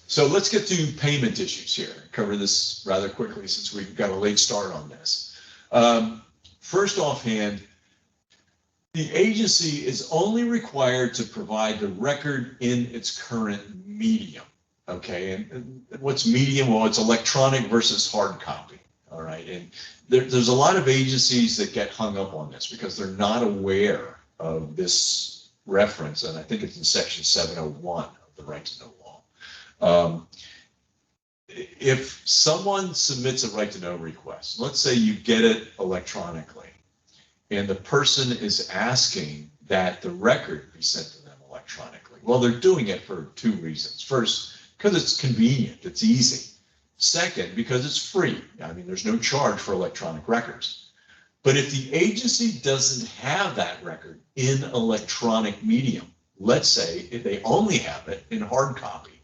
So let's get to payment issues here. Cover this rather quickly since we've got a late start on this. First offhand, the agency is only required to provide the record in its current medium. Okay, and what's medium? Well, it's electronic versus hard copy. All right, and there's a lot of agencies that get hung up on this because they're not aware of this reference, and I think it's in section 701 of the Right to Know Law. If someone submits a right to know request, let's say you get it electronically, and the person is asking that the record be sent to them electronically. Well, they're doing it for two reasons. First, because it's convenient, it's easy. Second, because it's free. I mean, there's no charge for electronic records. But if the agency doesn't have that record in electronic medium, let's say if they only have it in hard copy,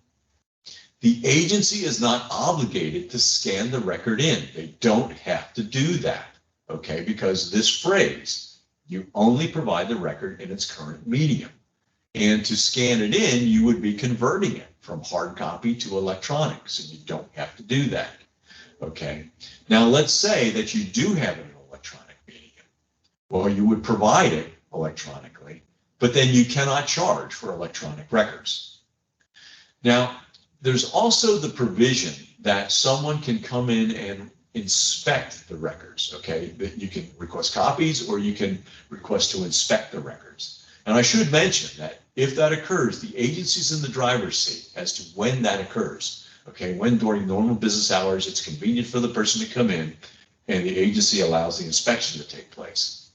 the agency is not obligated to scan the record in. They don't have to do that, okay? Because this phrase, you only provide the record in its current medium. And to scan it in, you would be converting it from hard copy to electronic, so you don't have to do that. Okay. Now let's say that you do have an electronic medium. Well, you would provide it electronically, but then you cannot charge for electronic records. Now, there's also the provision that someone can come in and inspect the records, okay? That you can request copies or you can request to inspect the records. And I should mention that if that occurs, the agency's in the driver's seat as to when that occurs, okay? When during normal business hours, it's convenient for the person to come in and the agency allows the inspection to take place.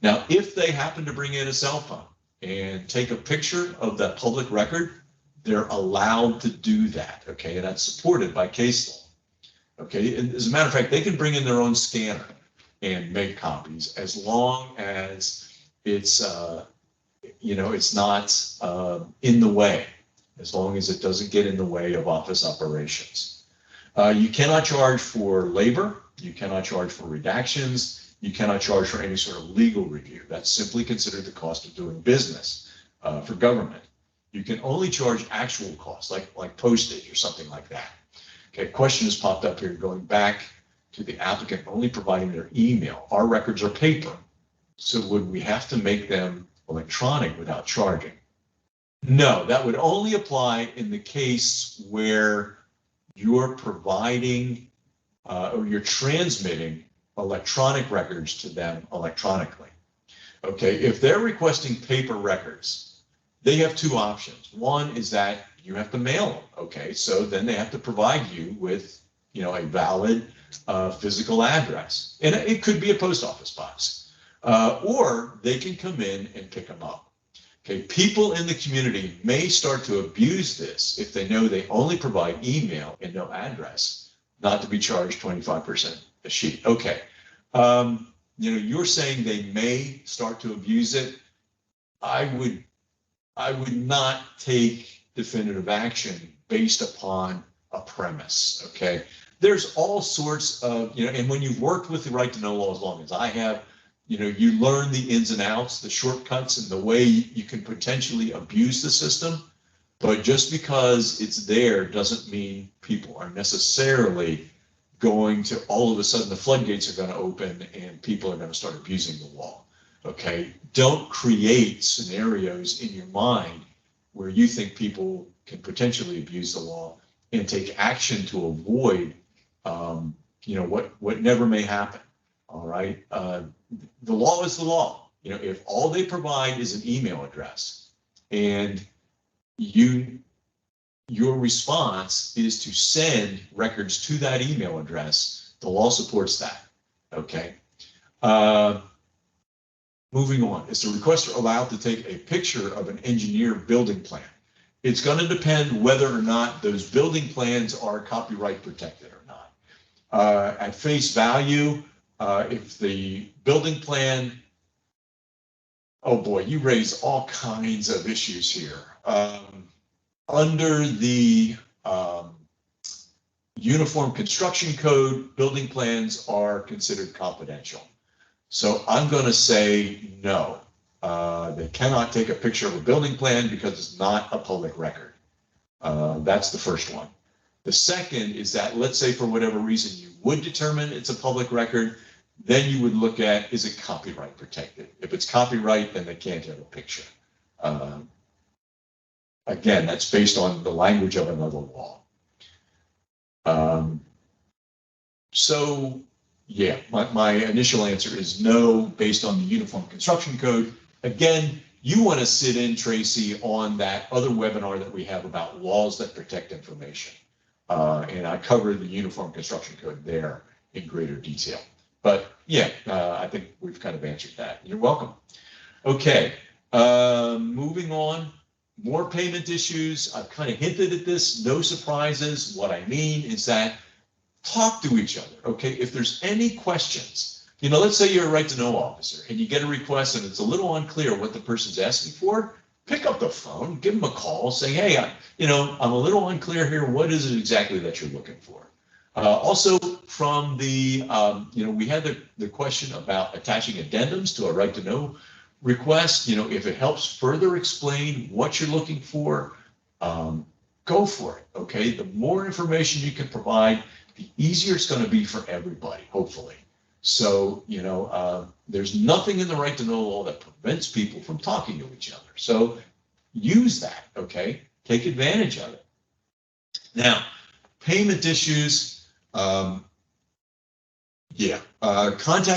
Now, if they happen to bring in a cell phone and take a picture of that public record, they're allowed to do that, okay? And that's supported by case law. Okay, and as a matter of fact, they can bring in their own scanner and make copies as long as it's, it's not in the way, as long as it doesn't get in the way of office operations. You cannot charge for labor. You cannot charge for redactions. You cannot charge for any sort of legal review. That's simply considered the cost of doing business for government. You can only charge actual costs, like postage or something like that. Okay, question has popped up here going back to the applicant only providing their email. Our records are paper, so would we have to make them electronic without charging? No, that would only apply in the case where you're providing or you're transmitting electronic records to them electronically. Okay, if they're requesting paper records, they have two options. One is that you have to mail them, okay? So then they have to provide you with, a valid physical address. And it could be a post office box. Or they can come in and pick them up. Okay, people in the community may start to abuse this if they know they only provide email and no address, not to be charged 25% a sheet. Okay, you're saying they may start to abuse it. I would not take definitive action based upon a premise, okay? There's all sorts of, and when you've worked with the right to know law as long as I have, you learn the ins and outs, the shortcuts, and the way you can potentially abuse the system. But just because it's there doesn't mean people are necessarily going to, all of a sudden the floodgates are going to open and people are going to start abusing the law, okay? Don't create scenarios in your mind where you think people can potentially abuse the law and take action to avoid, what never may happen. All right, the law is the law. If all they provide is an email address, and your response is to send records to that email address, the law supports that. Okay. Moving on, is the requester allowed to take a picture of an engineered building plan? It's going to depend whether or not those building plans are copyright protected or not. At face value, if the building plan, oh boy, you raise all kinds of issues here. Under the Uniform Construction Code, building plans are considered confidential. So I'm going to say no. They cannot take a picture of a building plan because it's not a public record. That's the first one. The second is that, let's say for whatever reason you would determine it's a public record, then you would look at, is it copyright protected? If it's copyright, then they can't have a picture. Again, that's based on the language of another law. So yeah, my initial answer is no, based on the Uniform Construction Code. Again, you want to sit in, Tracy, on that other webinar that we have about laws that protect information. And I covered the Uniform Construction Code there in greater detail. But yeah, I think we've kind of answered that. You're welcome. Okay, moving on. More payment issues. I've kind of hinted at this, no surprises. What I mean is that talk to each other, okay? If there's any questions, let's say you're a right to know officer and you get a request and it's a little unclear what the person's asking for, pick up the phone, give them a call, say, hey, I'm a little unclear here. What is it exactly that you're looking for? Also from the, we had the question about attaching addendums to a right to know request. If it helps further explain what you're looking for, go for it, okay? The more information you can provide, the easier it's going to be for everybody, hopefully. So, there's nothing in the right to know law that prevents people from talking to each other. So use that, okay? Take advantage of it. Now, payment issues, contact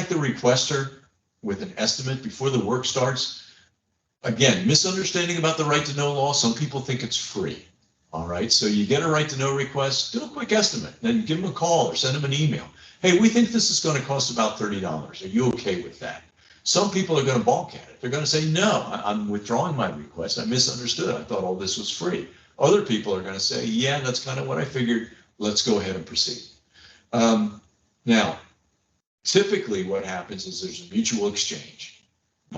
the requester with an estimate before the work starts. Again, misunderstanding about the right to know law. Some people think it's free. All right, so you get a right to know request, do a quick estimate, then give them a call or send them an email. Hey, we think this is going to cost about $30. Are you okay with that? Some people are going to balk at it. They're going to say, no, I'm withdrawing my request. I misunderstood. I thought all this was free. Other people are going to say, yeah, that's kind of what I figured. Let's go ahead and proceed. Now, typically what happens is there's a mutual exchange.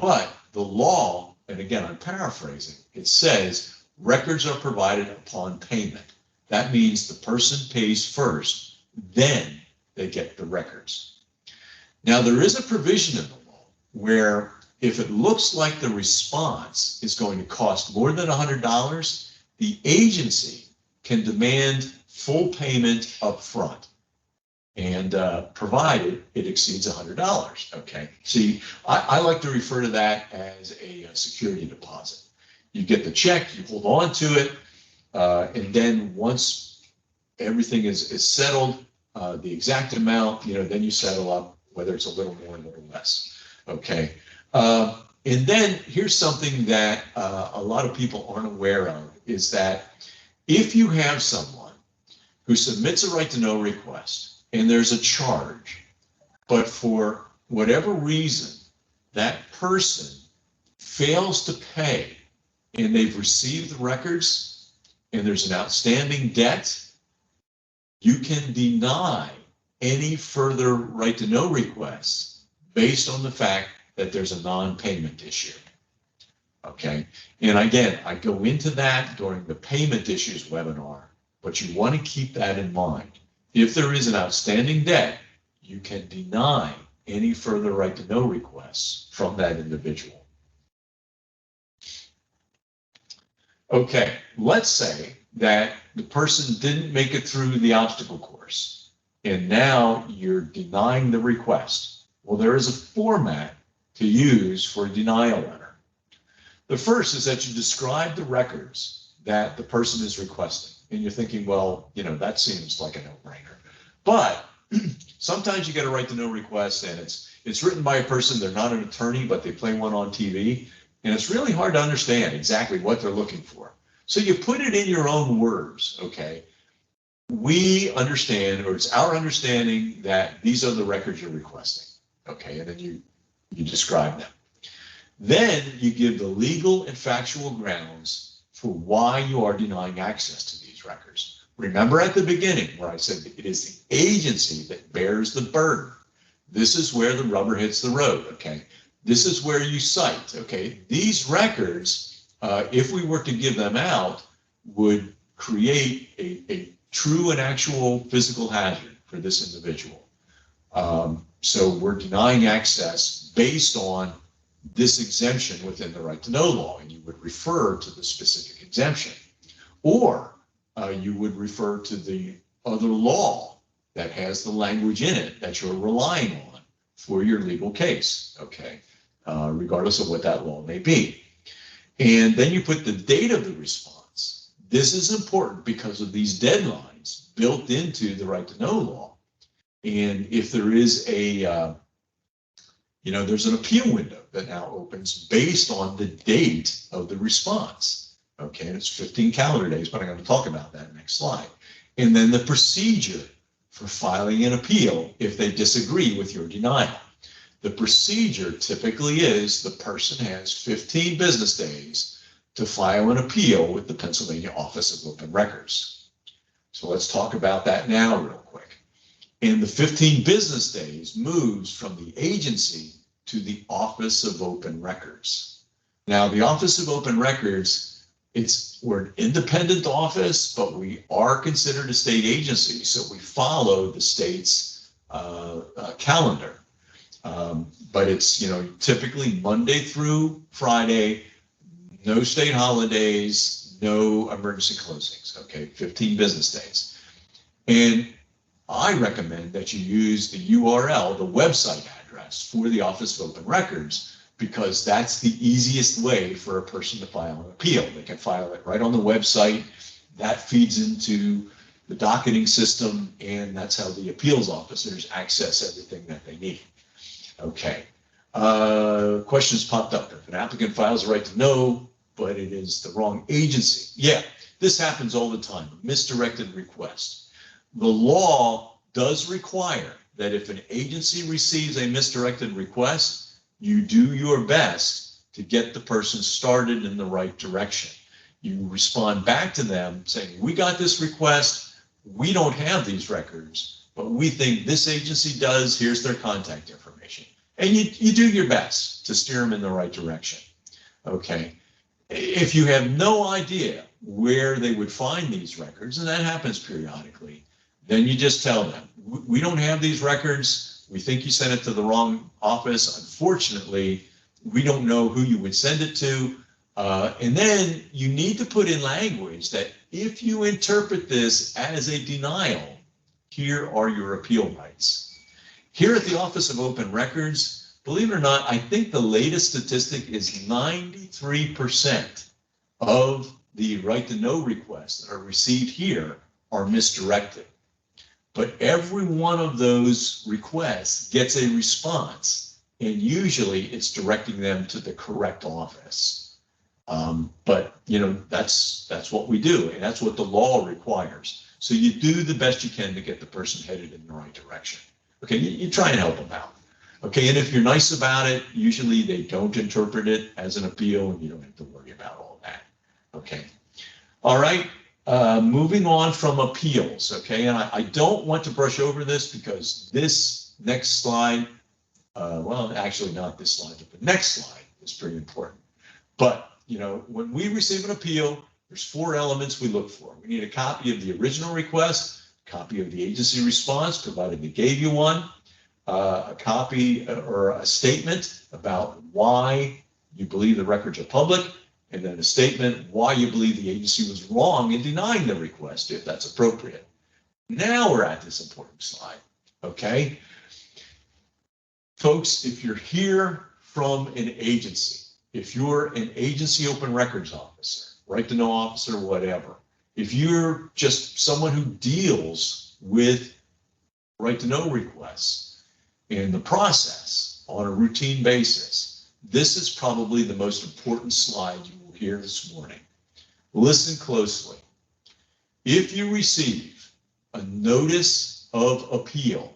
But the law, and again, I'm paraphrasing, it says records are provided upon payment. That means the person pays first, then they get the records. Now, there is a provision in the law where if it looks like the response is going to cost more than $100, the agency can demand full payment up front, and provided it exceeds $100, okay? See, I like to refer to that as a security deposit. You get the check, you hold on to it, and then once everything is settled, the exact amount, then you settle up, whether it's a little more or a little less, okay? And then here's something that a lot of people aren't aware of, is that if you have someone who submits a right to know request and there's a charge, but for whatever reason, that person fails to pay and they've received the records and there's an outstanding debt, you can deny any further right to know requests based on the fact that there's a non-payment issue. Okay, and again, I go into that during the payment issues webinar, but you want to keep that in mind. If there is an outstanding debt, you can deny any further right to know requests from that individual. Okay, let's say that the person didn't make it through the obstacle course, and now you're denying the request. Well, there is a format to use for a denial letter. The first is that you describe the records that the person is requesting. And you're thinking, well, that seems like a no-brainer. But sometimes you get a right to know request and it's written by a person, they're not an attorney, but they play one on TV. And it's really hard to understand exactly what they're looking for. So you put it in your own words, okay? We understand, or it's our understanding that these are the records you're requesting, okay? And then you describe them. Then you give the legal and factual grounds for why you are denying access to these records. Remember at the beginning where I said it is the agency that bears the burden. This is where the rubber hits the road, okay? This is where you cite, okay? These records, if we were to give them out, would create a true and actual physical hazard for this individual. So we're denying access based on this exemption within the right to know law, and you would refer to the specific exemption. Or you would refer to the other law that has the language in it that you're relying on for your legal case, okay, regardless of what that law may be. And then you put the date of the response. This is important because of these deadlines built into the right to know law. And if there is there's an appeal window that now opens based on the date of the response. Okay, and it's 15 calendar days, but I'm going to talk about that next slide. And then the procedure for filing an appeal if they disagree with your denial. The procedure typically is the person has 15 business days to file an appeal with the Pennsylvania Office of Open Records. So let's talk about that now real quick. And the 15 business days moves from the agency to the Office of Open Records. Now, the Office of Open Records, we're an independent office, but we are considered a state agency, so we follow the state's calendar. But it's, typically Monday through Friday, no state holidays, no emergency closings, okay, 15 business days. And I recommend that you use the URL, the website address for the Office of Open Records, because that's the easiest way for a person to file an appeal. They can file it right on the website. That feeds into the docketing system, and that's how the appeals officers access everything that they need. Okay. Questions popped up. If an applicant files a right to know, but it is the wrong agency. Yeah, this happens all the time, a misdirected request. The law does require that if an agency receives a misdirected request, you do your best to get the person started in the right direction. You respond back to them saying, we got this request, we don't have these records, but we think this agency does, here's their contact information. And you do your best to steer them in the right direction. Okay. If you have no idea where they would find these records, and that happens periodically, then you just tell them, we don't have these records. We think you sent it to the wrong office. Unfortunately, we don't know who you would send it to. And then you need to put in language that if you interpret this as a denial, here are your appeal rights. Here at the Office of Open Records, believe it or not, I think the latest statistic is 93% of the right to know requests that are received here are misdirected. But every one of those requests gets a response, and usually it's directing them to the correct office. But that's what we do, and that's what the law requires. So you do the best you can to get the person headed in the right direction. Okay, you try and help them out. Okay, and if you're nice about it, usually they don't interpret it as an appeal, and you don't have to worry about all that. Okay, all right. Moving on from appeals. Okay, and I don't want to brush over this because this next slide, well, actually not this slide, but the next slide is pretty important. But when we receive an appeal, there's 4 elements we look for. We need a copy of the original request, a copy of the agency response, provided they gave you one, a copy or a statement about why you believe the records are public, and then a statement why you believe the agency was wrong in denying the request, if that's appropriate. Now we're at this important slide, okay? Folks, if you're here from an agency, if you're an agency open records officer, right to know officer, whatever, if you're just someone who deals with right to know requests in the process on a routine basis, this is probably the most important slide you will hear this morning. Listen closely. If you receive a notice of appeal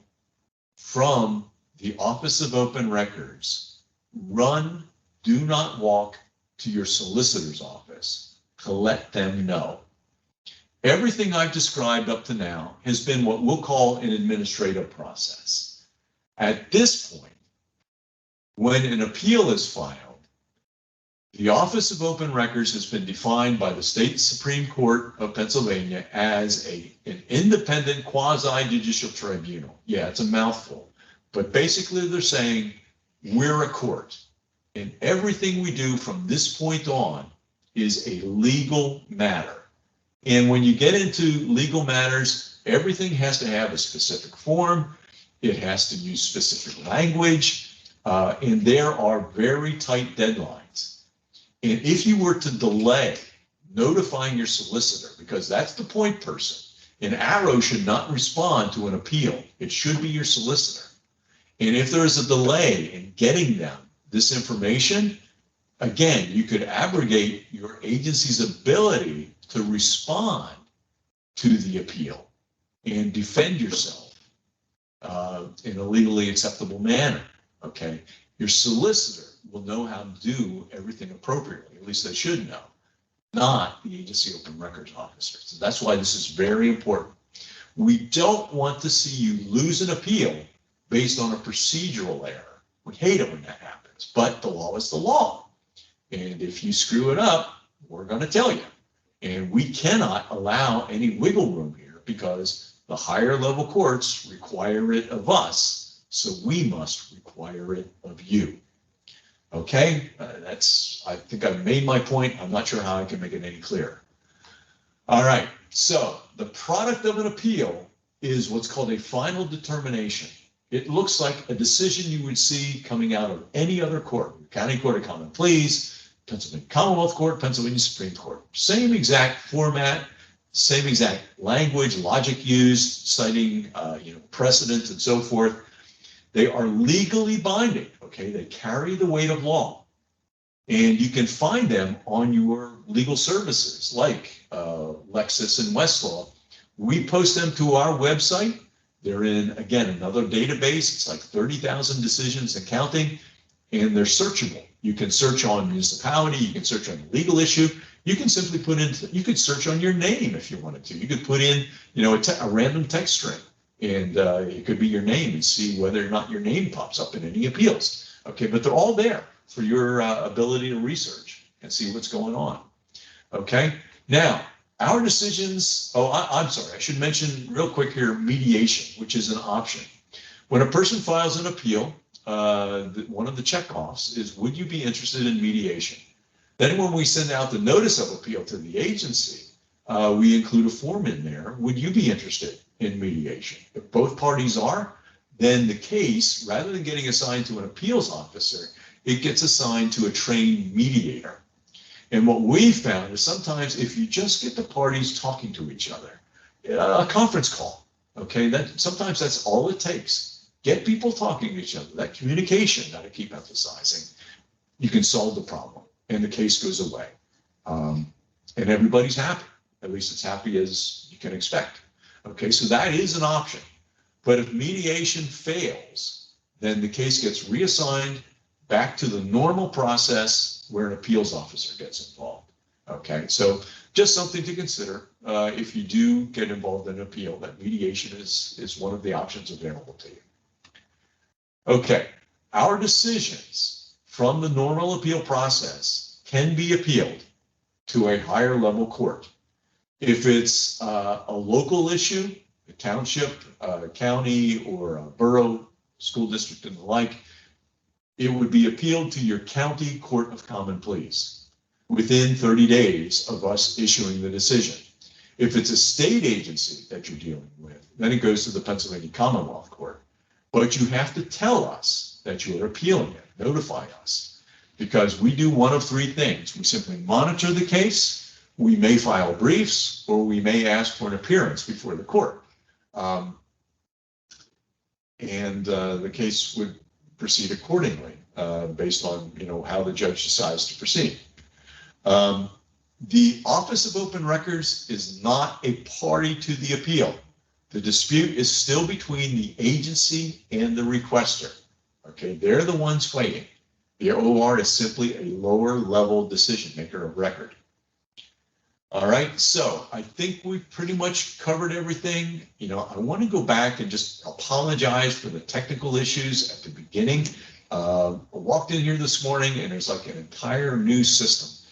from the Office of Open Records, run, do not walk to your solicitor's office to let them know. Everything I've described up to now has been what we'll call an administrative process. At this point, when an appeal is filed, the Office of Open Records has been defined by the State Supreme Court of Pennsylvania as an independent quasi-judicial tribunal. Yeah, it's a mouthful, but basically they're saying we're a court, and everything we do from this point on is a legal matter. And when you get into legal matters, everything has to have a specific form. It has to use specific language, and there are very tight deadlines. And if you were to delay notifying your solicitor, because that's the point person, an arrow should not respond to an appeal. It should be your solicitor. And if there is a delay in getting them this information, again, you could abrogate your agency's ability to respond to the appeal and defend yourself in a legally acceptable manner, okay? Your solicitor will know how to do everything appropriately, at least they should know, not the agency open records officer. So that's why this is very important. We don't want to see you lose an appeal based on a procedural error. We hate it when that happens, but the law is the law. And if you screw it up, we're going to tell you. And we cannot allow any wiggle room here because the higher level courts require it of us, so we must require it of you. Okay, I think I've made my point. I'm not sure how I can make it any clearer. All right, so the product of an appeal is what's called a final determination. It looks like a decision you would see coming out of any other court, County Court of Common Pleas, Pennsylvania Commonwealth Court, Pennsylvania Supreme Court. Same exact format, same exact language, logic used, citing precedent and so forth. They are legally binding, okay? They carry the weight of law. And you can find them on your legal services like Lexis and Westlaw. We post them to our website. They're in, again, another database. It's like 30,000 decisions and counting, and they're searchable. You can search on municipality, you can search on a legal issue. You can simply put in, you could search on your name if you wanted to. You could put in, a random text string, and it could be your name and see whether or not your name pops up in any appeals. Okay, but they're all there for your ability to research and see what's going on. Okay, now our decisions, I'm sorry, I should mention real quick here, mediation, which is an option. When a person files an appeal, one of the checkoffs is, would you be interested in mediation? Then when we send out the notice of appeal to the agency, we include a form in there. Would you be interested in mediation? If both parties are, then the case, rather than getting assigned to an appeals officer, it gets assigned to a trained mediator. And what we've found is sometimes if you just get the parties talking to each other, a conference call, okay, sometimes that's all it takes. Get people talking to each other, that communication that I keep emphasizing, you can solve the problem and the case goes away. And everybody's happy, at least it's happy as you can expect. Okay, so that is an option. But if mediation fails, then the case gets reassigned back to the normal process where an appeals officer gets involved. Okay, so just something to consider if you do get involved in an appeal, that mediation is one of the options available to you. Okay, our decisions from the normal appeal process can be appealed to a higher level court. If it's a local issue, a township, a county, or a borough, school district, and the like, it would be appealed to your county court of common pleas within 30 days of us issuing the decision. If it's a state agency that you're dealing with, then it goes to the Pennsylvania Commonwealth Court. But you have to tell us that you're appealing it, notify us, because we do one of three things. We simply monitor the case, we may file briefs, or we may ask for an appearance before the court. The case would proceed accordingly based on how the judge decides to proceed. The Office of Open Records is not a party to the appeal. The dispute is still between the agency and the requester. Okay, they're the ones fighting. The OR is simply a lower level decision maker of record. All right, so I think we've pretty much covered everything. I want to go back and just apologize for the technical issues at the beginning. I walked in here this morning and there's like an entire new system.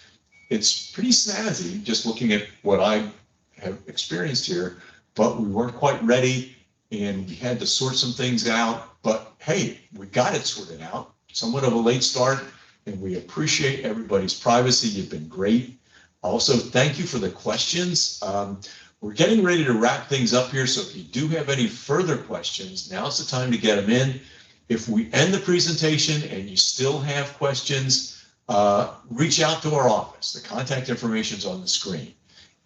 It's pretty snazzy just looking at what I have experienced here, but we weren't quite ready and we had to sort some things out. But hey, we got it sorted out. Somewhat of a late start, and we appreciate everybody's privacy. You've been great. Also, thank you for the questions. We're getting ready to wrap things up here, so if you do have any further questions, now's the time to get them in. If we end the presentation and you still have questions, reach out to our office. The contact information is on the screen.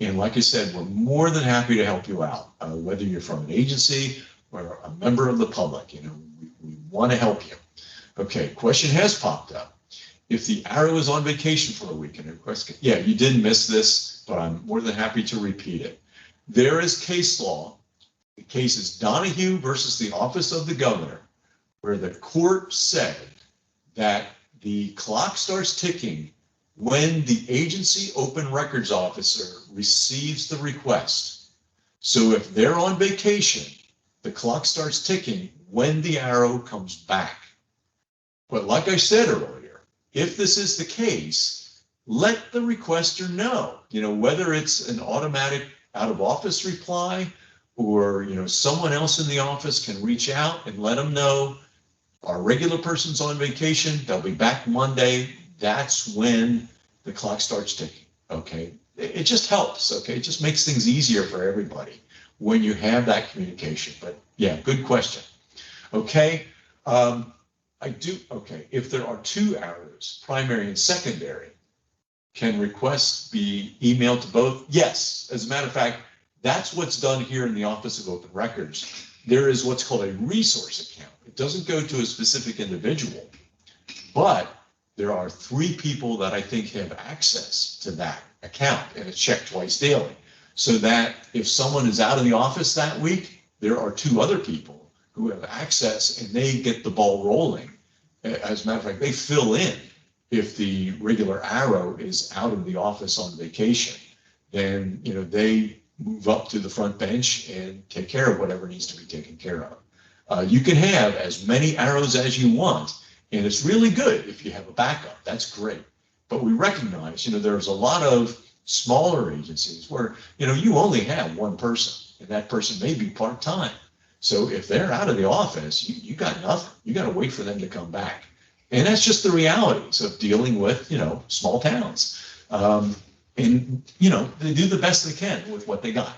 And like I said, we're more than happy to help you out, whether you're from an agency or a member of the public. We want to help you. Okay, question has popped up. If the arrow is on vacation for a week and request, yeah, you did miss this, but I'm more than happy to repeat it. There is case law. The case is Donahue versus the Office of the Governor, where the court said that the clock starts ticking when the agency open records officer receives the request. So if they're on vacation, the clock starts ticking when the arrow comes back. But like I said earlier, if this is the case, let the requester know, whether it's an automatic out of office reply or, someone else in the office can reach out and let them know our regular person's on vacation. They'll be back Monday. That's when the clock starts ticking. Okay. It just helps. Okay. It just makes things easier for everybody. when you have that communication. But yeah, good question. Okay. Okay. If there are two arrows, primary and secondary, can requests be emailed to both? Yes. As a matter of fact, that's what's done here in the Office of Open Records. There is what's called a resource account. It doesn't go to a specific individual, but there are 3 people that I think have access to that account, and it's checked twice daily. So that if someone is out of the office that week, there are 2 other people who have access and they get the ball rolling. As a matter of fact, they fill in. If the regular arrow is out of the office on vacation, then they move up to the front bench and take care of whatever needs to be taken care of. You can have as many arrows as you want, and it's really good if you have a backup. That's great. But we recognize, there's a lot of smaller agencies where, you only have one person, and that person may be part-time. So if they're out of the office, you got nothing. You got to wait for them to come back. And that's just the realities of dealing with, small towns. And, they do the best they can with what they got.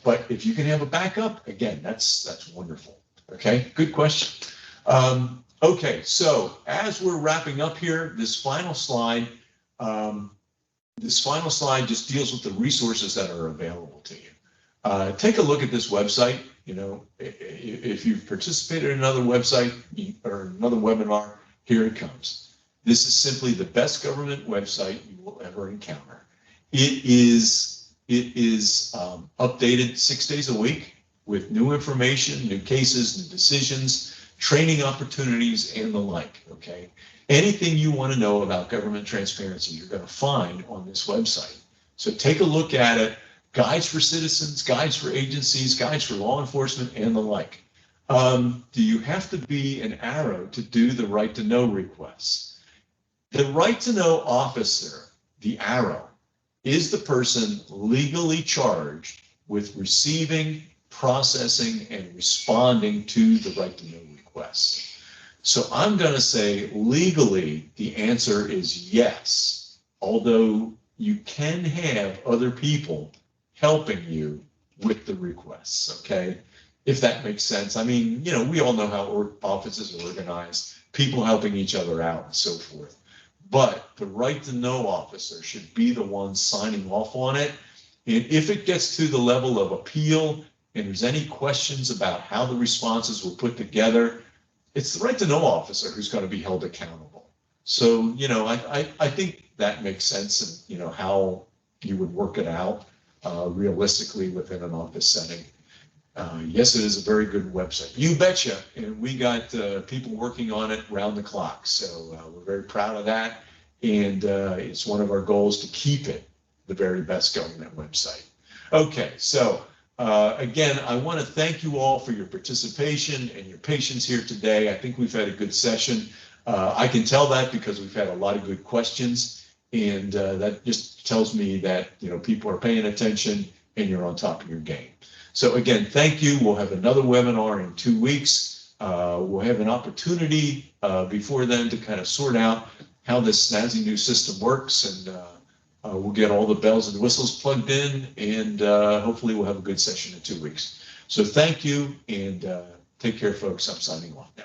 But if you can have a backup, again, that's wonderful. Okay, good question. Okay, so as we're wrapping up here, this final slide just deals with the resources that are available to you. Take a look at this website. If you've participated in another website or another webinar, here it comes. This is simply the best government website you will ever encounter. It is updated 6 days a week with new information, new cases, new decisions, training opportunities, and the like, okay? Anything you want to know about government transparency, you're going to find on this website. So take a look at it. Guides for citizens, guides for agencies, guides for law enforcement, and the like. Do you have to be an arrow to do the right to know requests? The right to know officer, the arrow, is the person legally charged with receiving, processing, and responding to the right to know requests. So I'm going to say legally, the answer is yes, although you can have other people helping you with the requests, okay? If that makes sense. I mean, we all know how offices are organized, people helping each other out and so forth. But the right to know officer should be the one signing off on it. And if it gets to the level of appeal and there's any questions about how the responses were put together, it's the right to know officer who's going to be held accountable. So, I think that makes sense and, how you would work it out realistically within an office setting. Yes, it is a very good website. You betcha. And we got people working on it round the clock. So we're very proud of that. And it's one of our goals to keep it the very best government website. Okay, so again, I want to thank you all for your participation and your patience here today. I think we've had a good session. I can tell that because we've had a lot of good questions. And that just tells me that, people are paying attention and you're on top of your game. So again, thank you. We'll have another webinar in 2 weeks. We'll have an opportunity before then to kind of sort out how this snazzy new system works, and we'll get all the bells and whistles plugged in, and hopefully we'll have a good session in 2 weeks. So thank you, and take care, folks. I'm signing off now.